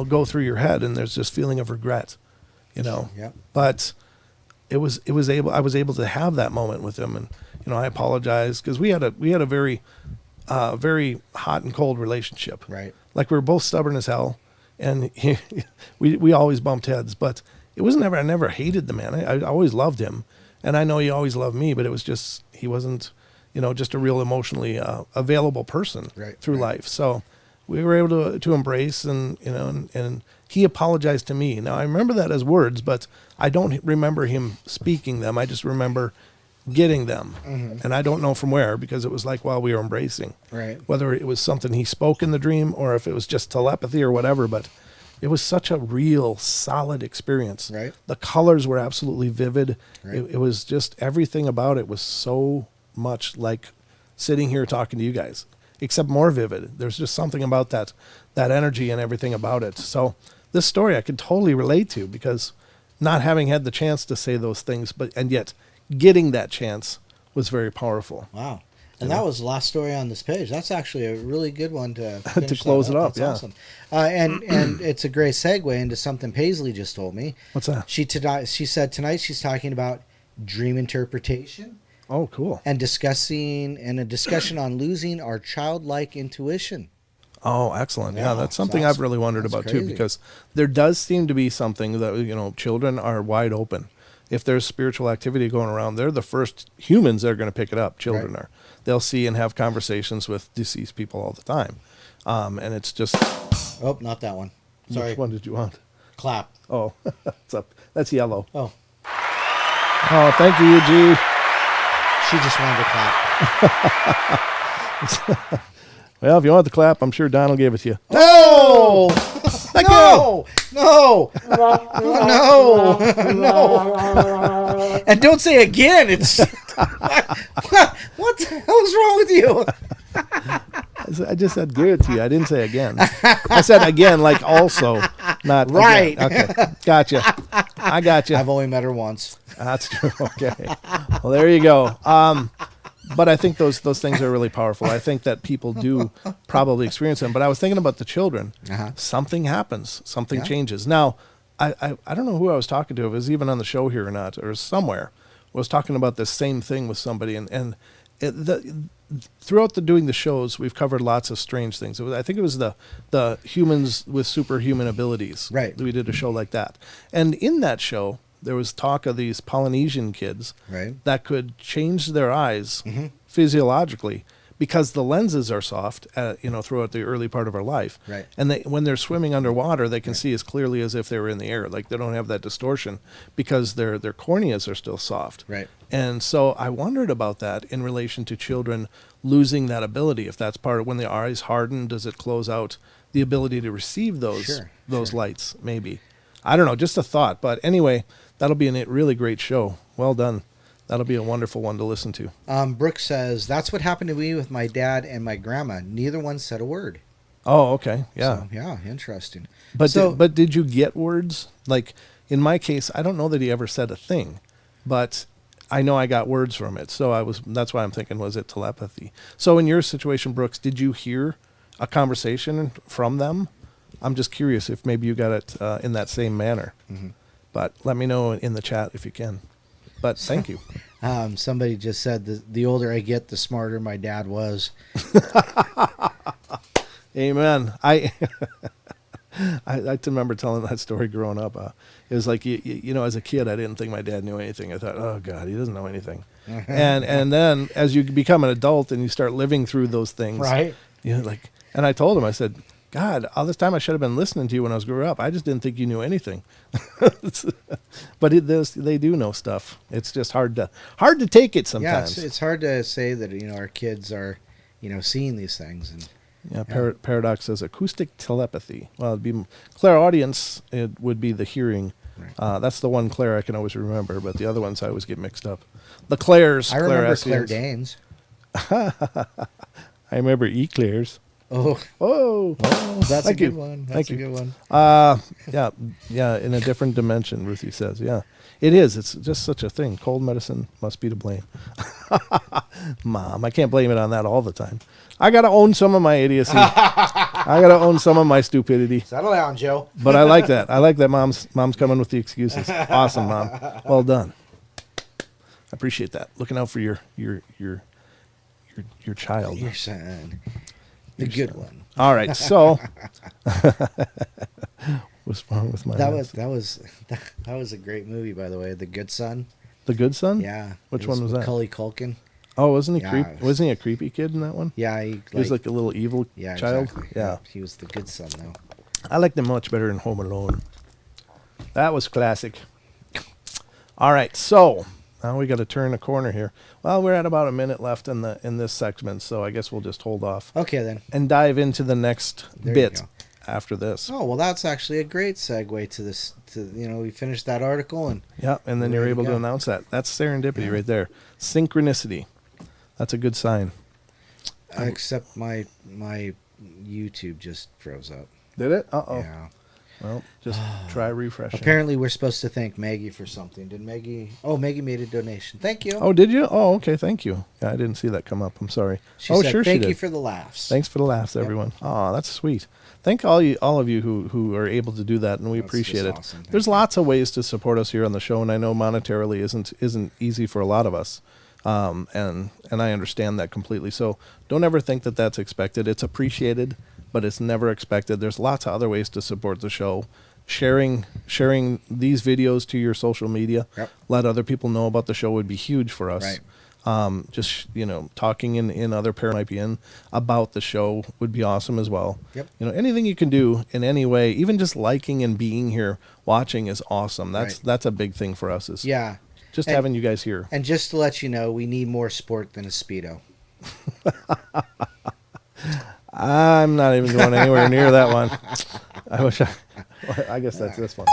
go through your head, and there's this feeling of regret, Yeah. But I was able to have that moment with him, and I apologized because we had a very very hot and cold relationship. Right. Like we were both stubborn as hell, and we always bumped heads, but it was never. I never hated the man. I always loved him, and I know he always loved me, but it was just he wasn't. Just a real emotionally available person through life. So we were able to embrace and he apologized to me. Now I remember that as words, but I don't remember him speaking them. I just remember getting them. And I don't know from where, because it was like while we were embracing. Right. Whether it was something he spoke in the dream or if it was just telepathy or whatever, but it was such a real solid experience. Right. The colors were absolutely vivid. Right. It was just everything about it was so much like sitting here talking to you guys, except more vivid. There's just something about that energy and everything about it. So this story I could totally relate to, because not having had the chance to say those things, and yet getting that chance was very powerful. Wow. And that was the last story on this page. That's actually a really good one to to close it up. That's awesome. And it's a great segue into something Paisley just told me. What's that? She said tonight she's talking about dream interpretation. Oh, cool. And a discussion on losing our childlike intuition. Oh, excellent. Yeah, that's something awesome. I've really wondered about crazy. too, because there does seem to be something that, children are wide open. if there's spiritual activity going around, they're the first humans that are going to pick it up. Children are. They'll see and have conversations with deceased people all the time. And it's just... Oh, not that one. Sorry. Which one did you want? Clap. Oh, it's up. That's yellow. Oh. Oh, thank you, Eugene. She just wanted to clap. Well, if you want the clap, I'm sure Don will give it to you. No! No! No! No! No! And don't say again. It's what the hell is wrong with you? I just said give it to you. I didn't say again. I said again, like also, not right. Again. Okay, gotcha. I got you. I've only met her once. That's true. Okay. Well, there you go. But I think those things are really powerful. I think that people do probably experience them. But I was thinking about the children. Something happens. Something changes. Now, I don't know who I was talking to. If it was even on the show here or not, or somewhere. I was talking about this same thing with somebody. And throughout doing the shows, we've covered lots of strange things. I think it was the humans with superhuman abilities. Right. We did a show like that. And in that show, there was talk of these Polynesian kids that could change their eyes physiologically because the lenses are soft, throughout the early part of our life. Right. And when they're swimming underwater, they can see as clearly as if they were in the air. Like they don't have that distortion because their corneas are still soft. Right. And so I wondered about that in relation to children losing that ability. If that's part of when the eyes harden, does it close out the ability to receive those lights? Maybe. I don't know, just a thought. But anyway, that'll be a really great show. Well done. That'll be a wonderful one to listen to. Brooke says, that's what happened to me with my dad and my grandma. Neither one said a word. Oh, okay. Yeah. So, yeah, interesting. But did you get words? Like, in my case, I don't know that he ever said a thing. But I know I got words from it. So that's why I'm thinking, was it telepathy? So in your situation, Brooks, did you hear a conversation from them? I'm just curious if maybe you got it in that same manner. But let me know in the chat if you can. But thank you. Somebody just said the older I get, the smarter my dad was. Amen. I remember telling that story growing up. It was like, as a kid, I didn't think my dad knew anything. I thought, oh, God, he doesn't know anything. And then as you become an adult and you start living through those things. Right. And I told him, I said, God, all this time I should have been listening to you when I was growing up. I just didn't think you knew anything. But they do know stuff. It's just hard to take it sometimes. Yeah, it's hard to say that our kids are seeing these things. And Paradox says acoustic telepathy. Well, it'd be clairaudience. It would be the hearing. Right. That's the one Claire I can always remember, but the other ones I always get mixed up. The Claires. I remember Claire Danes. I remember eclairs. Oh, that's a good one. That's a good one. Yeah, in a different dimension, Ruthie says. Yeah, it is. It's just such a thing. Cold medicine must be to blame. Mom, I can't blame it on that all the time. I got to own some of my idiocy. I got to own some of my stupidity. Settle down, Joe. But I like that. I like that mom's coming with the excuses. Awesome, Mom. Well done. I appreciate that. Looking out for your child. Your son. The good one. All right, so what's wrong with my? That was a great movie, by the way. The Good Son. The Good Son. Yeah. Which one was that? Macaulay Culkin. Oh, wasn't he Wasn't he a creepy kid in that one? Yeah, he was like a little evil child. Exactly. Yeah, he was the good son though. I liked him much better in Home Alone. That was classic. All right, so now we got to turn a corner here. Well, we're at about a minute left in this segment, so I guess we'll just hold off. Okay, then. And dive into the next bit after this. Oh, well, that's actually a great segue to this. We finished that article and and then you're able to announce that. That's serendipity right there. Synchronicity. That's a good sign. Except my YouTube just froze up. Did it? Uh-oh. Yeah. Well, just try refreshing. Apparently, we're supposed to thank Maggie for something. Did Maggie? Oh, Maggie made a donation. Thank you. Oh, did you? Oh, okay. Thank you. Yeah, I didn't see that come up. I'm sorry. She said, sure thank she did. you for the laughs. Thanks for the laughs, everyone. Oh, that's sweet. Thank all of you who are able to do that, and we appreciate it. Awesome. There's lots of ways to support us here on the show, and I know monetarily isn't easy for a lot of us. And I understand that completely. So don't ever think that that's expected. It's appreciated, but it's never expected. There's lots of other ways to support the show. sharing these videos to your social media. Yep. Let other people know about the show would be huge for us. Right. Just talking in other pair might be in about the show would be awesome as well. Yep. Anything you can do in any way, even just liking and being here watching is awesome. That's a big thing for us. Is just having you guys here. And just to let you know, we need more sport than a Speedo. I'm not even going anywhere near that one. I guess that's this one.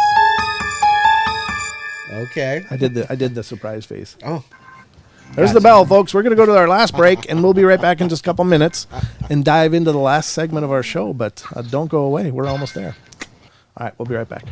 Okay. I did the surprise face. Oh. There's the bell, folks. We're going to go to our last break, and we'll be right back in just a couple minutes and dive into the last segment of our show. But don't go away. We're almost there. All right, we'll be right back.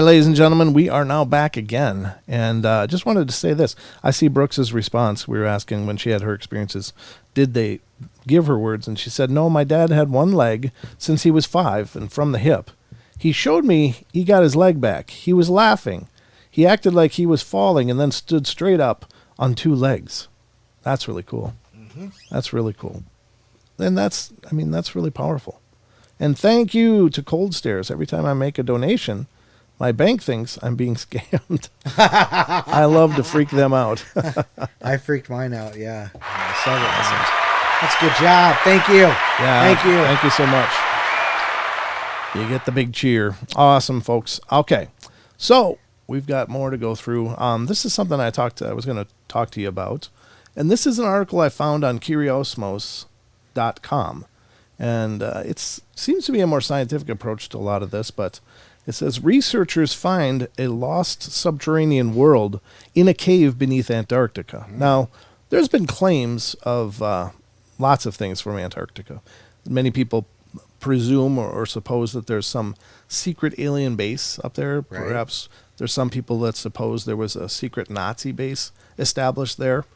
ladies and gentlemen, we are now back again. And just wanted to say this. I see Brooks's response. We were asking when she had her experiences, did they give her words? And she said, no, my dad had one leg since he was 5 and from the hip. He showed me he got his leg back. He was laughing. He acted like he was falling and then stood straight up on 2 legs. That's really cool. Mm-hmm. That's really cool. And that's really powerful. And thank you to Cold Stares. Every time I make a donation, my bank thinks I'm being scammed. I love to freak them out. I freaked mine out, yeah. Several times. That's a good job. Thank you. Yeah, Thank you. Thank you so much. You get the big cheer. Awesome, folks. Okay, so we've got more to go through. This is something I was going to talk to you about. And this is an article I found on curiosmos.com. And it seems to be a more scientific approach to a lot of this, but it says researchers find a lost subterranean world in a cave beneath Antarctica. Now, there's been claims of lots of things from Antarctica. Many people presume or suppose that there's some secret alien base up there. Right. Perhaps there's some people that suppose there was a secret Nazi base established there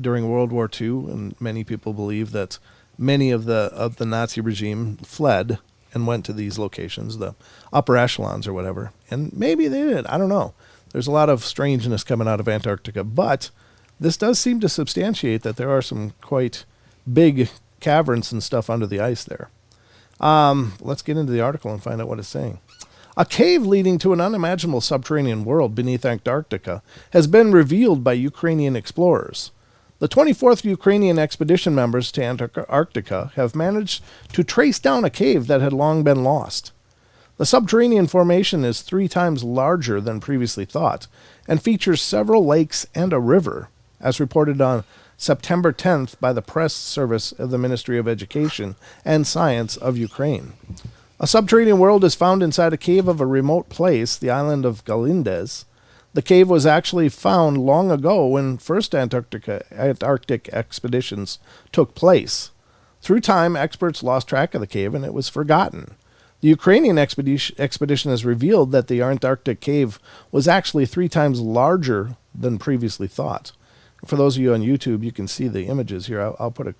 during World War II, and many people believe that many of the Nazi regime fled and went to these locations, the upper echelons or whatever. And maybe they did. I don't know. There's a lot of strangeness coming out of Antarctica. But this does seem to substantiate that there are some quite big caverns and stuff under the ice there. Let's get into the article and find out what it's saying. A cave leading to an unimaginable subterranean world beneath Antarctica has been revealed by Ukrainian explorers. The 24th Ukrainian expedition members to Antarctica have managed to trace down a cave that had long been lost. The subterranean formation is 3 times larger than previously thought and features several lakes and a river, as reported on September 10th by the press service of the Ministry of Education and Science of Ukraine. A subterranean world is found inside a cave of a remote place, the island of Galindes. The cave was actually found long ago when first Antarctic expeditions took place. Through time, experts lost track of the cave and it was forgotten. The Ukrainian expedition has revealed that the Antarctic cave was actually 3 times larger than previously thought. For those of you on YouTube, you can see the images here. I'll put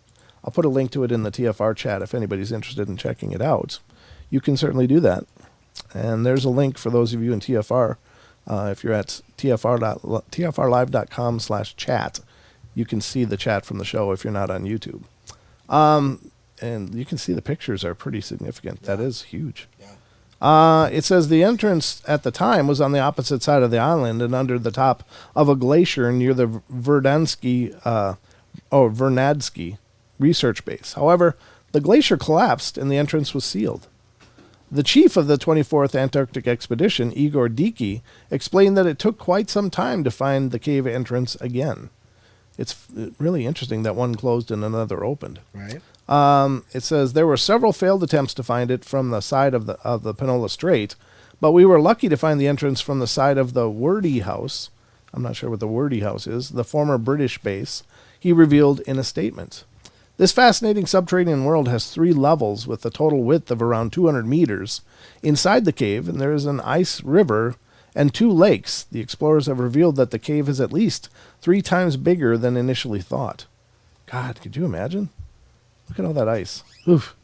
a link to it in the TFR chat if anybody's interested in checking it out. You can certainly do that. And there's a link for those of you in TFR. If you're at tfrlive.com/chat, you can see the chat from the show if you're not on YouTube. And you can see the pictures are pretty significant. Yeah. That is huge. Yeah. It says the entrance at the time was on the opposite side of the island and under the top of a glacier near the Vernadsky research base. However, the glacier collapsed and the entrance was sealed. The chief of the 24th Antarctic Expedition, Igor Diki, explained that it took quite some time to find the cave entrance again. It's really interesting that one closed and another opened. Right. It says there were several failed attempts to find it from the side of the Penola Strait, but we were lucky to find the entrance from the side of the Wordie House. I'm not sure what the Wordie House is, the former British base, he revealed in a statement. This fascinating subterranean world has 3 levels with a total width of around 200 meters. Inside the cave, and there is an ice river and 2 lakes. The explorers have revealed that the cave is at least 3 times bigger than initially thought. God, could you imagine? Look at all that ice. Oof.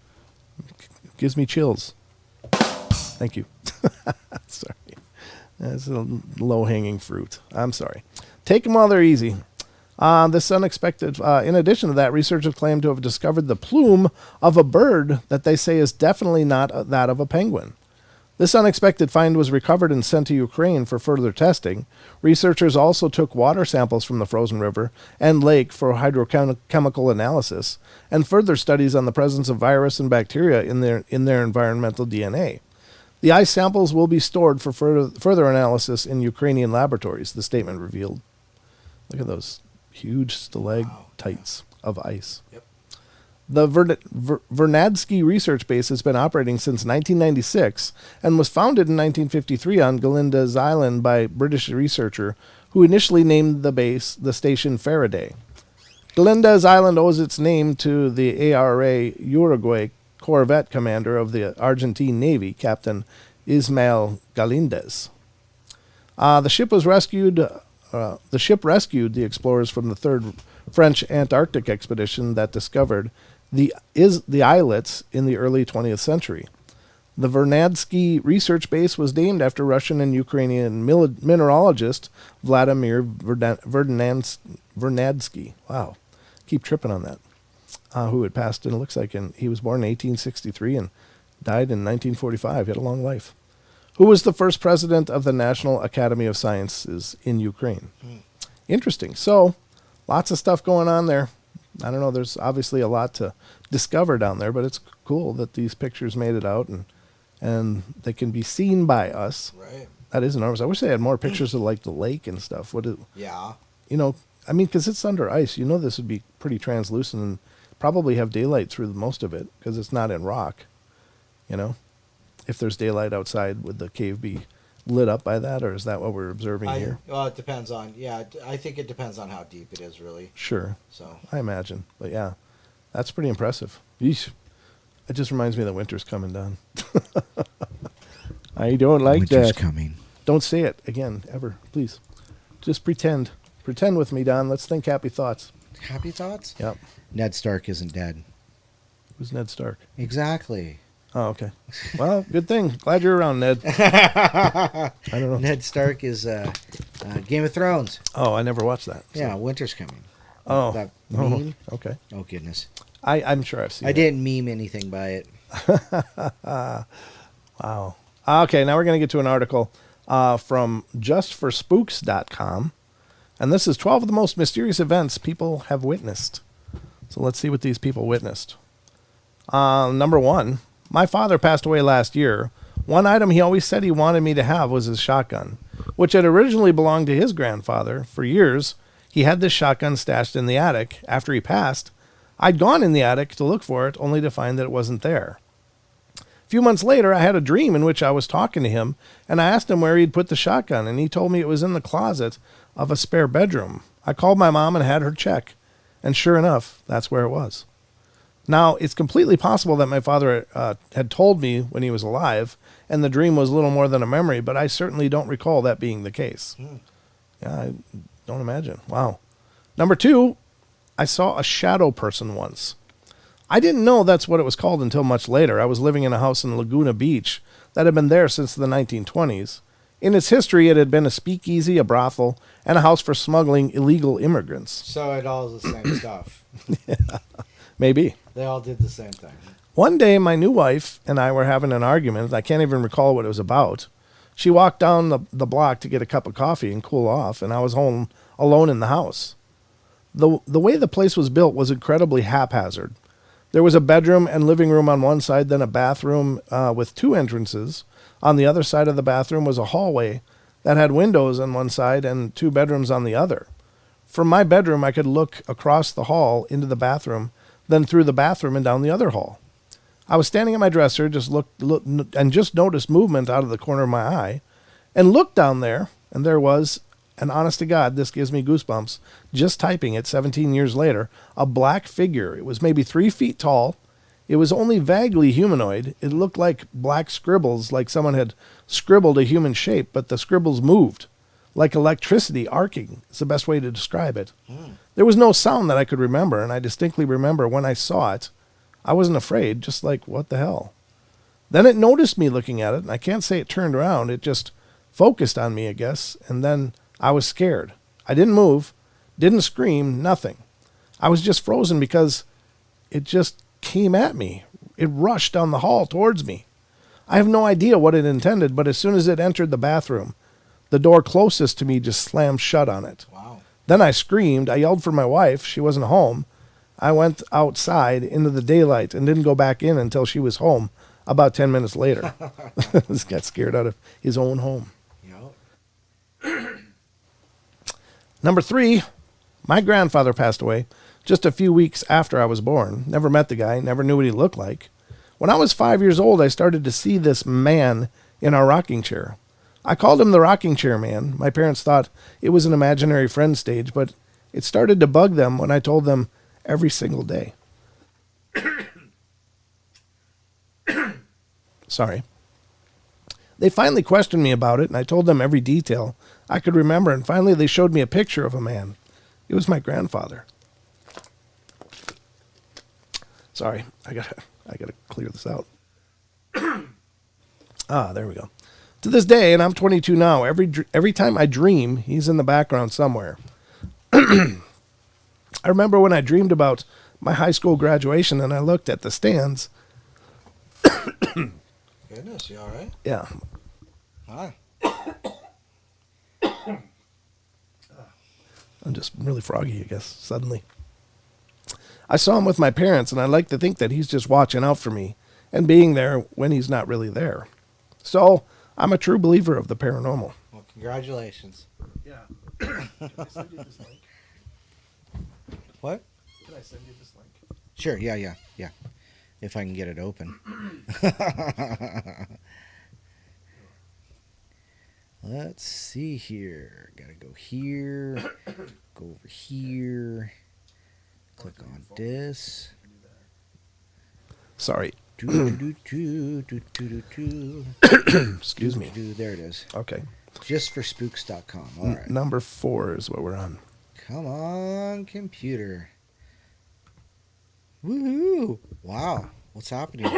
Gives me chills. Thank you. Sorry. That's a low-hanging fruit. I'm sorry. Take them while they're easy. This unexpected, in addition to that, researchers claim to have discovered the plume of a bird that they say is definitely not that of a penguin. This unexpected find was recovered and sent to Ukraine for further testing. Researchers also took water samples from the frozen river and lake for hydrochemical analysis and further studies on the presence of virus and bacteria in their environmental DNA. The ice samples will be stored for further analysis in Ukrainian laboratories, the statement revealed. Look at those huge stalactites of ice. Yep. The Vernadsky Research Base has been operating since 1996 and was founded in 1953 on Galindes Island by a British researcher who initially named the station Faraday. Galindes Island owes its name to the ARA Uruguay corvette commander of the Argentine Navy, Captain Ismael Galindes. The ship was rescued. The ship rescued the explorers from the third French Antarctic expedition that discovered the islets in the early 20th century. The Vernadsky Research Base was named after Russian and Ukrainian mineralogist Vladimir Vernadsky. Wow, keep tripping on that. Who had passed, and it looks like he was born in 1863 and died in 1945. He had a long life. Who was the first president of the National Academy of Sciences in Ukraine? Interesting. So, lots of stuff going on there. I don't know. There's obviously a lot to discover down there, but it's cool that these pictures made it out and they can be seen by us. Right. That is enormous. I wish they had more pictures of like the lake and stuff. Yeah. You know, I mean, because it's under ice. You know, this would be pretty translucent and probably have daylight through most of it because it's not in rock. You know, if there's daylight outside, would the cave be lit up by that, or is that what we're observing here? Well, it depends on. Yeah, I think it depends on how deep it is, really. Sure. So I imagine, but yeah, that's pretty impressive. Yeesh. It just reminds me that winter's coming down. I don't like Winter's that. coming. Don't say it again, ever, please. Just pretend. Pretend with me, Don. Let's think happy thoughts. Happy thoughts? Yep. Ned Stark isn't dead. Who's Ned Stark? Exactly. Oh, okay. Well, good thing. Glad you're around, Ned. I don't know. Ned Stark is Game of Thrones. Oh, I never watched that. So. Yeah, winter's coming. Oh. That Oh, meme? okay. Oh, goodness. I'm sure I've seen I it. didn't meme anything by it. Wow. Okay, now we're going to get to an article from justforspooks.com. And this is 12 of the most mysterious events people have witnessed. So let's see what these people witnessed. Number 1, my father passed away last year. One item he always said he wanted me to have was his shotgun, which had originally belonged to his grandfather. For years, he had this shotgun stashed in the attic. After he passed, I'd gone in the attic to look for it, only to find that it wasn't there. A few months later, I had a dream in which I was talking to him, and I asked him where he'd put the shotgun, and he told me it was in the closet of a spare bedroom. I called my mom and had her check, and sure enough, that's where it was. Now, it's completely possible that my father had told me when he was alive, and the dream was little more than a memory, but I certainly don't recall that being the case. Yeah, I don't imagine. Wow. Number 2, I saw a shadow person once. I didn't know that's what it was called until much later. I was living in a house in Laguna Beach that had been there since the 1920s. In its history, it had been a speakeasy, a brothel, and a house for smuggling illegal immigrants. So it all is the same stuff. Yeah, maybe. They all did the same thing. One day, my new wife and I were having an argument. I can't even recall what it was about. She walked down the block to get a cup of coffee and cool off, and I was home alone in the house. The way the place was built was incredibly haphazard. There was a bedroom and living room on one side, then a bathroom with 2 entrances. On the other side of the bathroom was a hallway that had windows on one side and 2 bedrooms on the other. From my bedroom, I could look across the hall into the bathroom, then through the bathroom and down the other hall. I was standing at my dresser, just noticed movement out of the corner of my eye, and looked down there, and there was, and honest to God, this gives me goosebumps, just typing it 17 years later, a black figure. It was maybe 3 feet tall. It was only vaguely humanoid. It looked like black scribbles, like someone had scribbled a human shape, but the scribbles moved, like electricity arcing. It's the best way to describe it. There was no sound that I could remember, and I distinctly remember when I saw it, I wasn't afraid, just like, what the hell? Then it noticed me looking at it, and I can't say it turned around. It just focused on me, I guess, and then I was scared. I didn't move, didn't scream, nothing. I was just frozen because it just came at me. It rushed down the hall towards me. I have no idea what it intended, but as soon as it entered the bathroom, the door closest to me just slammed shut on it. Wow. Then I screamed. I yelled for my wife. She wasn't home. I went outside into the daylight and didn't go back in until she was home about 10 minutes later. This got scared out of his own home. Yep. Number 3, my grandfather passed away just a few weeks after I was born. Never met the guy, never knew what he looked like. When I was 5 years old, I started to see this man in our rocking chair. I called him the rocking chair man. My parents thought it was an imaginary friend stage, but it started to bug them when I told them every single day. Sorry. They finally questioned me about it, and I told them every detail I could remember, and finally they showed me a picture of a man. It was my grandfather. Sorry, I gotta clear this out. There we go. To this day, and I'm 22 now, every time I dream, he's in the background somewhere. I remember when I dreamed about my high school graduation, and I looked at the stands. Goodness, you all right? Yeah. Hi. I'm just really froggy, I guess, suddenly. I saw him with my parents, and I like to think that he's just watching out for me and being there when he's not really there. So, I'm a true believer of the paranormal. Well, congratulations. Yeah. Can I send you this link? What? Can I send you this link? Sure, yeah. If I can get it open. Let's see here. Gotta go here. Go over here. Click on this. Sorry. Excuse me. There it is. Okay. Justforspooks.com. All right. Number 4 is what we're on. Come on, computer. Woohoo! Wow. What's happening?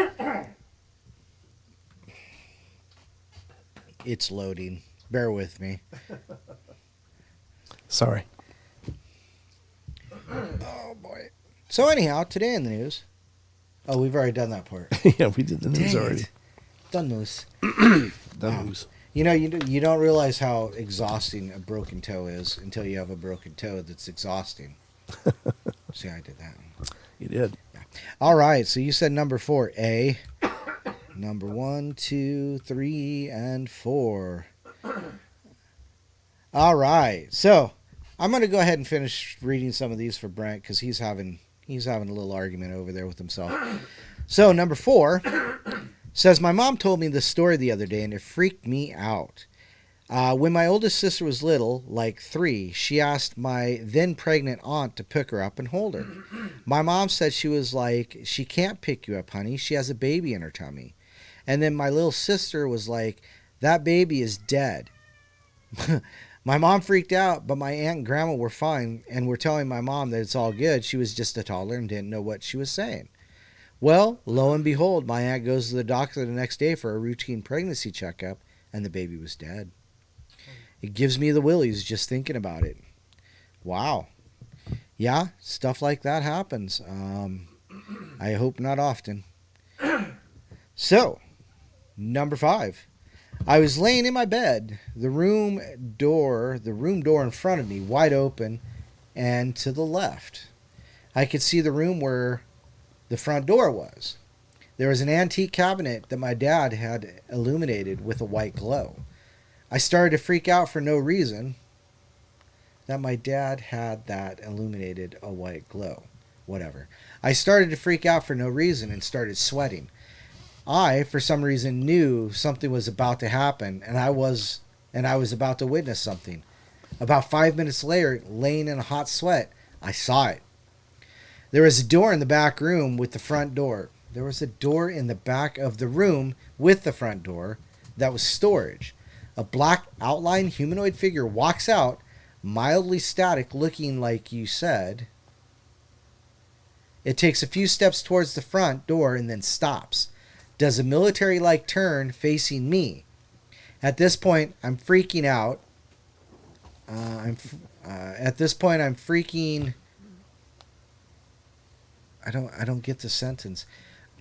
It's loading. Bear with me. Sorry. Oh, boy. So, anyhow, today in the news. Oh, we've already done that part. Yeah, we did the news Dang already. it. Done news. Done news. You know, you don't realize how exhausting a broken toe is until you have a broken toe that's exhausting. See, I did that. You did. Yeah. All right, so you said number 4, A. Number 1, 2, 3, and 4. All right, so I'm going to go ahead and finish reading some of these for Brent because he's having a little argument over there with himself. So number 4 says, my mom told me this story the other day and it freaked me out. When my oldest sister was little, like 3, she asked my then pregnant aunt to pick her up and hold her. My mom said she was like, she can't pick you up, honey. She has a baby in her tummy. And then my little sister was like, that baby is dead. My mom freaked out, but my aunt and grandma were fine and were telling my mom that it's all good. She was just a toddler and didn't know what she was saying. Well, lo and behold, my aunt goes to the doctor the next day for a routine pregnancy checkup, and the baby was dead. It gives me the willies just thinking about it. Wow. Yeah, stuff like that happens. I hope not often. So, number 5. I was laying in my bed, the room door in front of me wide open and to the left. I could see the room where the front door was. There was an antique cabinet that my dad had illuminated with a white glow. I started to freak out for no reason that my dad had that illuminated a white glow. Whatever. I started to freak out for no reason and started sweating. I, for some reason, knew something was about to happen, and I was about to witness something. About 5 minutes later, laying in a hot sweat, I saw it. There was a door in the back room with the front door. There was a door in the back of the room with the front door that was storage. A black outline humanoid figure walks out, mildly static, looking like you said. It takes a few steps towards the front door and then stops. Does a military-like turn facing me. At this point, I'm freaking out. At this point, I'm freaking. I don't get the sentence.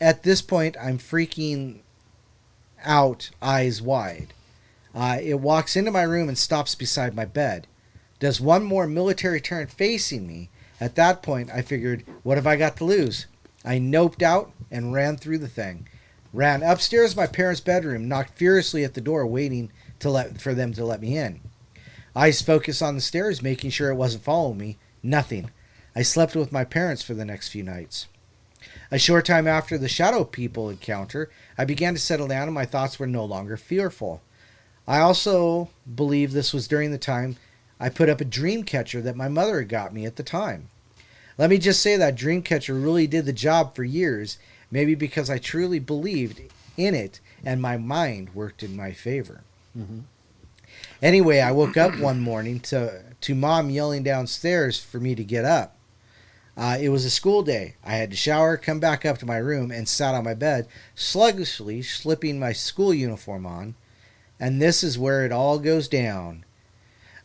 At this point, I'm freaking out, eyes wide. It walks into my room and stops beside my bed. Does one more military turn facing me. At that point, I figured, what have I got to lose? I noped out and ran through the thing. Ran upstairs to my parents' bedroom, knocked furiously at the door, waiting for them to let me in. Eyes focused on the stairs, making sure it wasn't following me. Nothing. I slept with my parents for the next few nights. A short time after the shadow people encounter, I began to settle down and my thoughts were no longer fearful. I also believe this was during the time I put up a dream catcher that my mother had got me at the time. Let me just say that dream catcher really did the job for years. Maybe because I truly believed in it, and my mind worked in my favor. Anyway, I woke up one morning to Mom yelling downstairs for me to get up. It was a school day. I had to shower, come back up to my room, and sat on my bed, sluggishly slipping my school uniform on. And this is where it all goes down.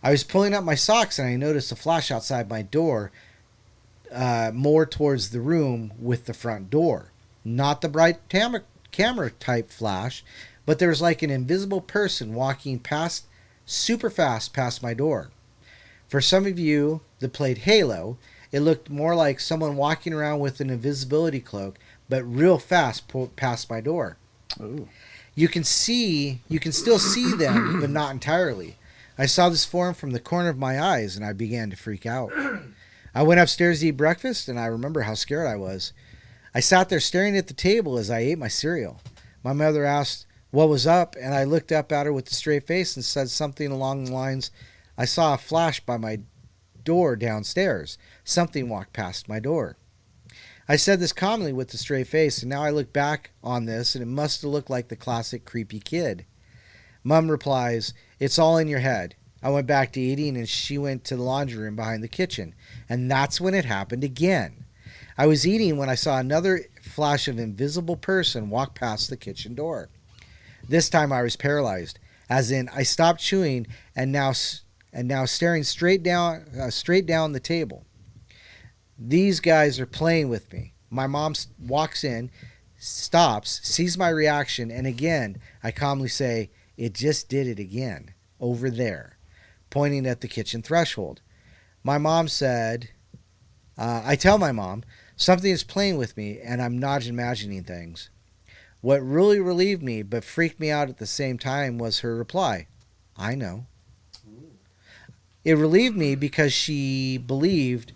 I was pulling up my socks, and I noticed a flash outside my door, more towards the room with the front door. Not the bright camera-type flash, but there was like an invisible person walking past, super fast past my door. For some of you that played Halo, it looked more like someone walking around with an invisibility cloak, but real fast past my door. Ooh. You can still see them, but not entirely. I saw this form from the corner of my eyes, and I began to freak out. I went upstairs to eat breakfast, and I remember how scared I was. I sat there staring at the table as I ate my cereal. My mother asked what was up, and I looked up at her with a straight face and said something along the lines, I saw a flash by my door downstairs. Something walked past my door. I said this calmly with a straight face, and now I look back on this, and it must have looked like the classic creepy kid. Mom replies, it's all in your head. I went back to eating, and she went to the laundry room behind the kitchen, and that's when it happened again. I was eating when I saw another flash of an invisible person walk past the kitchen door. This time I was paralyzed, as in I stopped chewing and now staring straight down the table. These guys are playing with me. My mom walks in, stops, sees my reaction, and again I calmly say, it just did it again, over there, pointing at the kitchen threshold. My mom said, I tell my mom, something is playing with me and I'm not imagining things. What really relieved me but freaked me out at the same time was her reply, I know. It relieved me because she believed,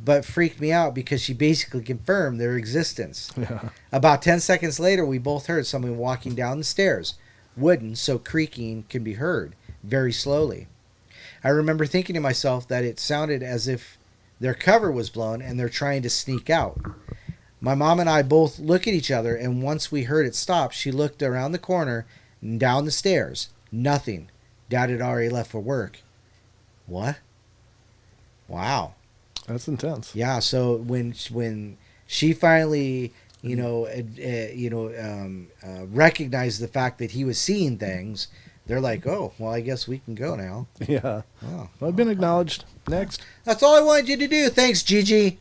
but freaked me out because she basically confirmed their existence. Yeah. About 10 seconds later, we both heard someone walking down the stairs, wooden, so creaking can be heard, very slowly. I remember thinking to myself that it sounded as if their cover was blown and they're trying to sneak out. My mom and I both look at each other, and once we heard it stop, she looked around the corner and down the stairs. Nothing. Dad had already left for work. What? Wow. That's intense. Yeah. So when she finally, recognized the fact that he was seeing things, they're like, oh, well, I guess we can go now. Yeah. Oh. Well, I've been acknowledged. Next. That's all I wanted you to do. Thanks, Gigi.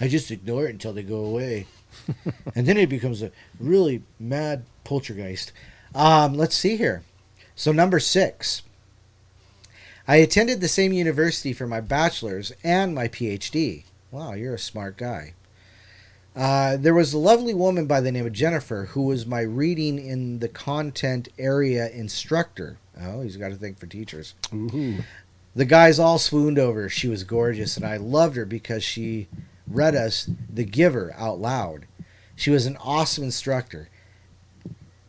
I just ignore it until they go away. And then it becomes a really mad poltergeist. Let's see here. So number 6. I attended the same university for my bachelor's and my PhD. Wow, you're a smart guy. There was a lovely woman by the name of Jennifer who was my reading in the content area instructor. Oh, he's got a thing for teachers. Ooh. The guys all swooned over her. She was gorgeous, and I loved her because she read us The Giver out loud. She was an awesome instructor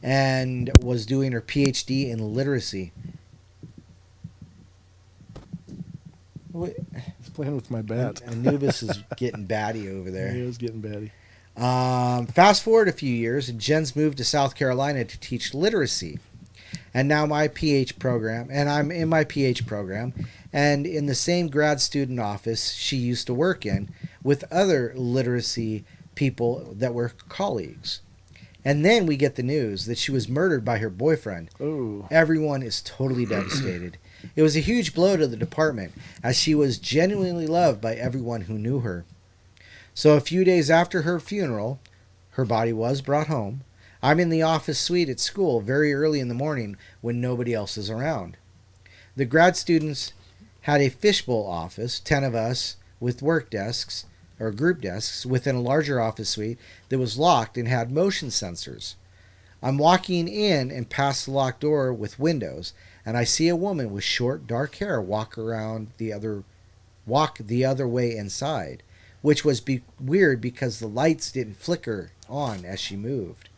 and was doing her PhD in literacy. He's playing with my bat. Anubis is getting batty over there. He is getting batty. Fast forward a few years, and Jen's moved to South Carolina to teach literacy. And now I'm in my PH program, and in the same grad student office she used to work in with other literacy people that were colleagues. And then we get the news that she was murdered by her boyfriend. Ooh. Everyone is totally devastated. It was a huge blow to the department, as she was genuinely loved by everyone who knew her. So a few days after her funeral, her body was brought home. I'm in the office suite at school very early in the morning when nobody else is around. The grad students had a fishbowl office, 10 of us, with work desks, or group desks, within a larger office suite that was locked and had motion sensors. I'm walking in and past the locked door with windows, and I see a woman with short, dark hair walk the other way inside, which was weird because the lights didn't flicker on as she moved.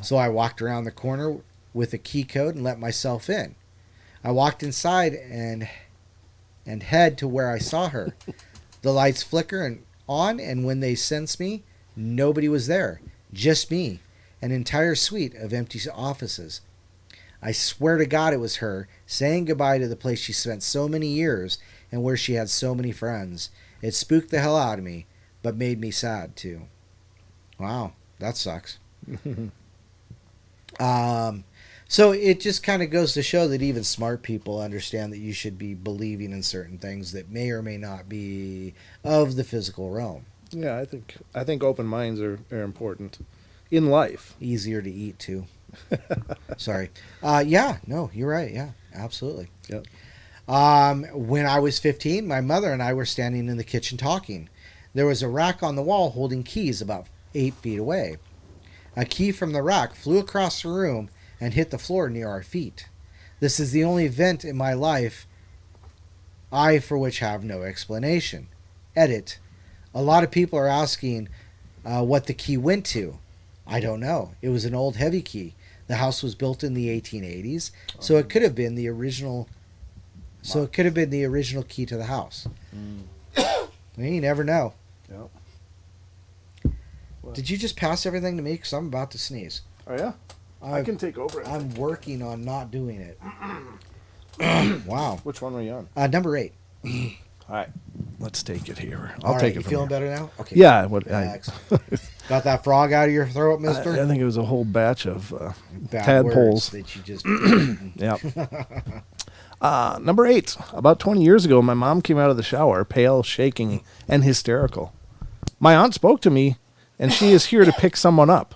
So I walked around the corner with a key code and let myself in. I walked inside and head to where I saw her. The lights flicker on, and when they sensed me, nobody was there. Just me. An entire suite of empty offices. I swear to God it was her, saying goodbye to the place she spent so many years and where she had so many friends. It spooked the hell out of me, but made me sad too. Wow, that sucks. So it just kind of goes to show that even smart people understand that you should be believing in certain things that may or may not be of the physical realm. Yeah, I think open minds are important in life. Easier to eat too. Sorry. Yeah, no, you're right. Yeah, absolutely. Yep. When I was 15, my mother and I were standing in the kitchen talking. There was a rack on the wall holding keys about 8 feet away. A key from the rack flew across the room and hit the floor near our feet. This is the only event in my life for which have no explanation. Edit. A lot of people are asking what the key went to. I don't know. It was an old heavy key. The house was built in the 1880s, so it could have been the original. So it could have been the original key to the house. You never know. Yep. Did you just pass everything to me? Because I'm about to sneeze. Oh yeah, I can take over it. I'm working on not doing it. Wow. Which one were you on? Number 8. All right, let's take it here. All I'll right, take it. You from feeling here. better now? Okay. Yeah. Excellent. Got that frog out of your throat, mister? I think it was a whole batch of Bad tadpoles. words that you just. Yep. Number 8. About 20 years ago, my mom came out of the shower, pale, shaking, and hysterical. My aunt spoke to me, and she is here to pick someone up.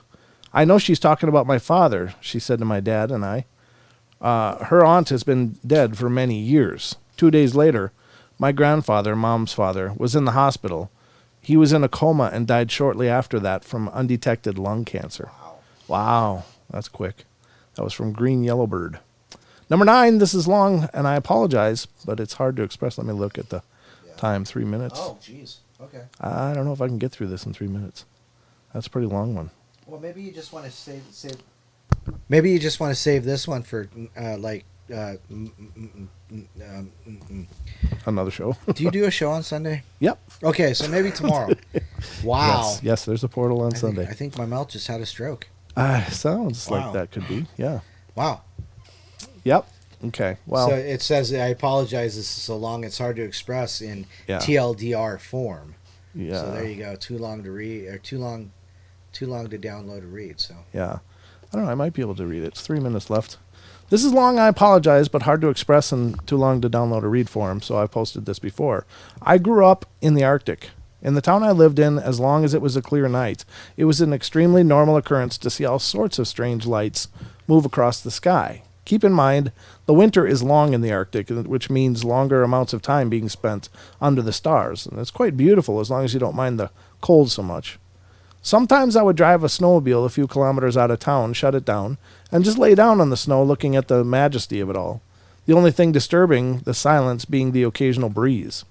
I know she's talking about my father, she said to my dad and I. Her aunt has been dead for many years. 2 days later, my grandfather, Mom's father, was in the hospital. He was in a coma and died shortly after that from undetected lung cancer. Wow. That's quick. That was from Green Yellowbird. Number 9, this is long, and I apologize, but it's hard to express. Let me look at the time, 3 minutes. Oh, jeez. Okay. I don't know if I can get through this in 3 minutes. That's a pretty long one. Well, maybe you just want to save. Maybe you just want to save this one for Another show. Do you do a show on Sunday? Yep. Okay, so maybe tomorrow. Wow. Yes, there's a portal on Sunday. I think my mouth just had a stroke. Sounds like that could be. Yeah. Wow. Yep. Okay. Well, so it says, I apologize, this is so long, it's hard to express in TLDR form. Yeah. So there you go. Too long to read, or too long to download or read. So yeah. I don't know. I might be able to read it. It's 3 minutes left. This is long, I apologize, but hard to express and too long to download or read form, so I posted this before. I grew up in the Arctic. In the town I lived in, as long as it was a clear night, it was an extremely normal occurrence to see all sorts of strange lights move across the sky. Keep in mind, the winter is long in the Arctic, which means longer amounts of time being spent under the stars. And it's quite beautiful as long as you don't mind the cold so much. Sometimes I would drive a snowmobile a few kilometers out of town, shut it down, and just lay down on the snow looking at the majesty of it all. The only thing disturbing the silence being the occasional breeze.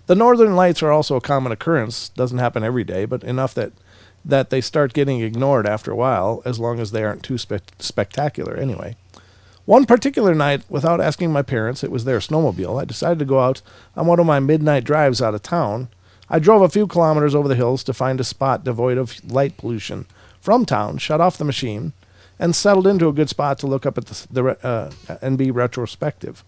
The northern lights are also a common occurrence. Doesn't happen every day, but enough that they start getting ignored after a while, as long as they aren't too spectacular anyway. One particular night, without asking my parents, it was their snowmobile, I decided to go out on one of my midnight drives out of town. I drove a few kilometers over the hills to find a spot devoid of light pollution from town, shut off the machine, and settled into a good spot to look up at and be retrospective.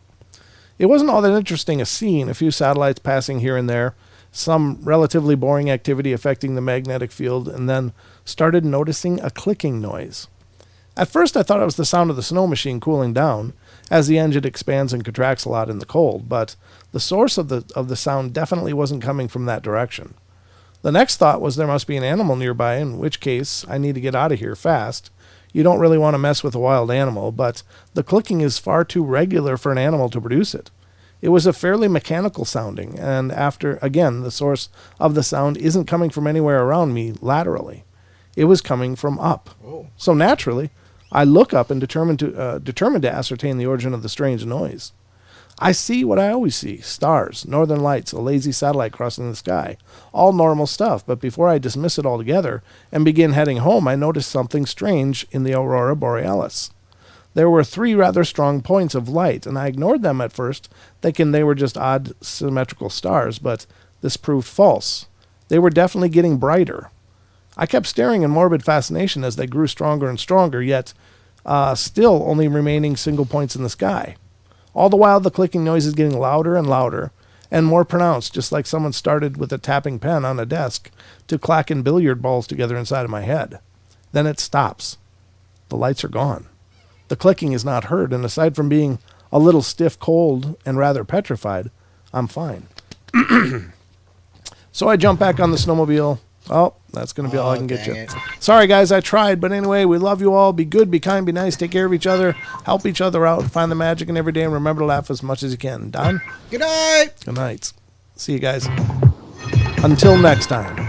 It wasn't all that interesting a scene, a few satellites passing here and there, some relatively boring activity affecting the magnetic field, and then started noticing a clicking noise. At first I thought it was the sound of the snow machine cooling down, as the engine expands and contracts a lot in the cold, but the source of the sound definitely wasn't coming from that direction. The next thought was there must be an animal nearby, in which case I need to get out of here fast. You don't really want to mess with a wild animal, but the clicking is far too regular for an animal to produce it. It was a fairly mechanical sounding, and the source of the sound isn't coming from anywhere around me laterally. It was coming from up. Oh. So naturally, I look up and determined to ascertain the origin of the strange noise. I see what I always see: stars, northern lights, a lazy satellite crossing the sky. All normal stuff, but before I dismiss it altogether and begin heading home, I noticed something strange in the aurora borealis. There were 3 rather strong points of light, and I ignored them at first, thinking they were just odd symmetrical stars, but this proved false. They were definitely getting brighter. I kept staring in morbid fascination as they grew stronger and stronger, yet still only remaining single points in the sky. All the while, the clicking noise is getting louder and louder and more pronounced, just like someone started with a tapping pen on a desk to clacking billiard balls together inside of my head. Then it stops. The lights are gone. The clicking is not heard, and aside from being a little stiff, cold, and rather petrified, I'm fine. So I jump back on the snowmobile. Oh, that's going to be all I can get you. Sorry, guys, I tried. But anyway, we love you all. Be good, be kind, be nice, take care of each other, help each other out, find the magic in every day, and remember to laugh as much as you can. Don? Good night. Good night. See you guys. Until next time.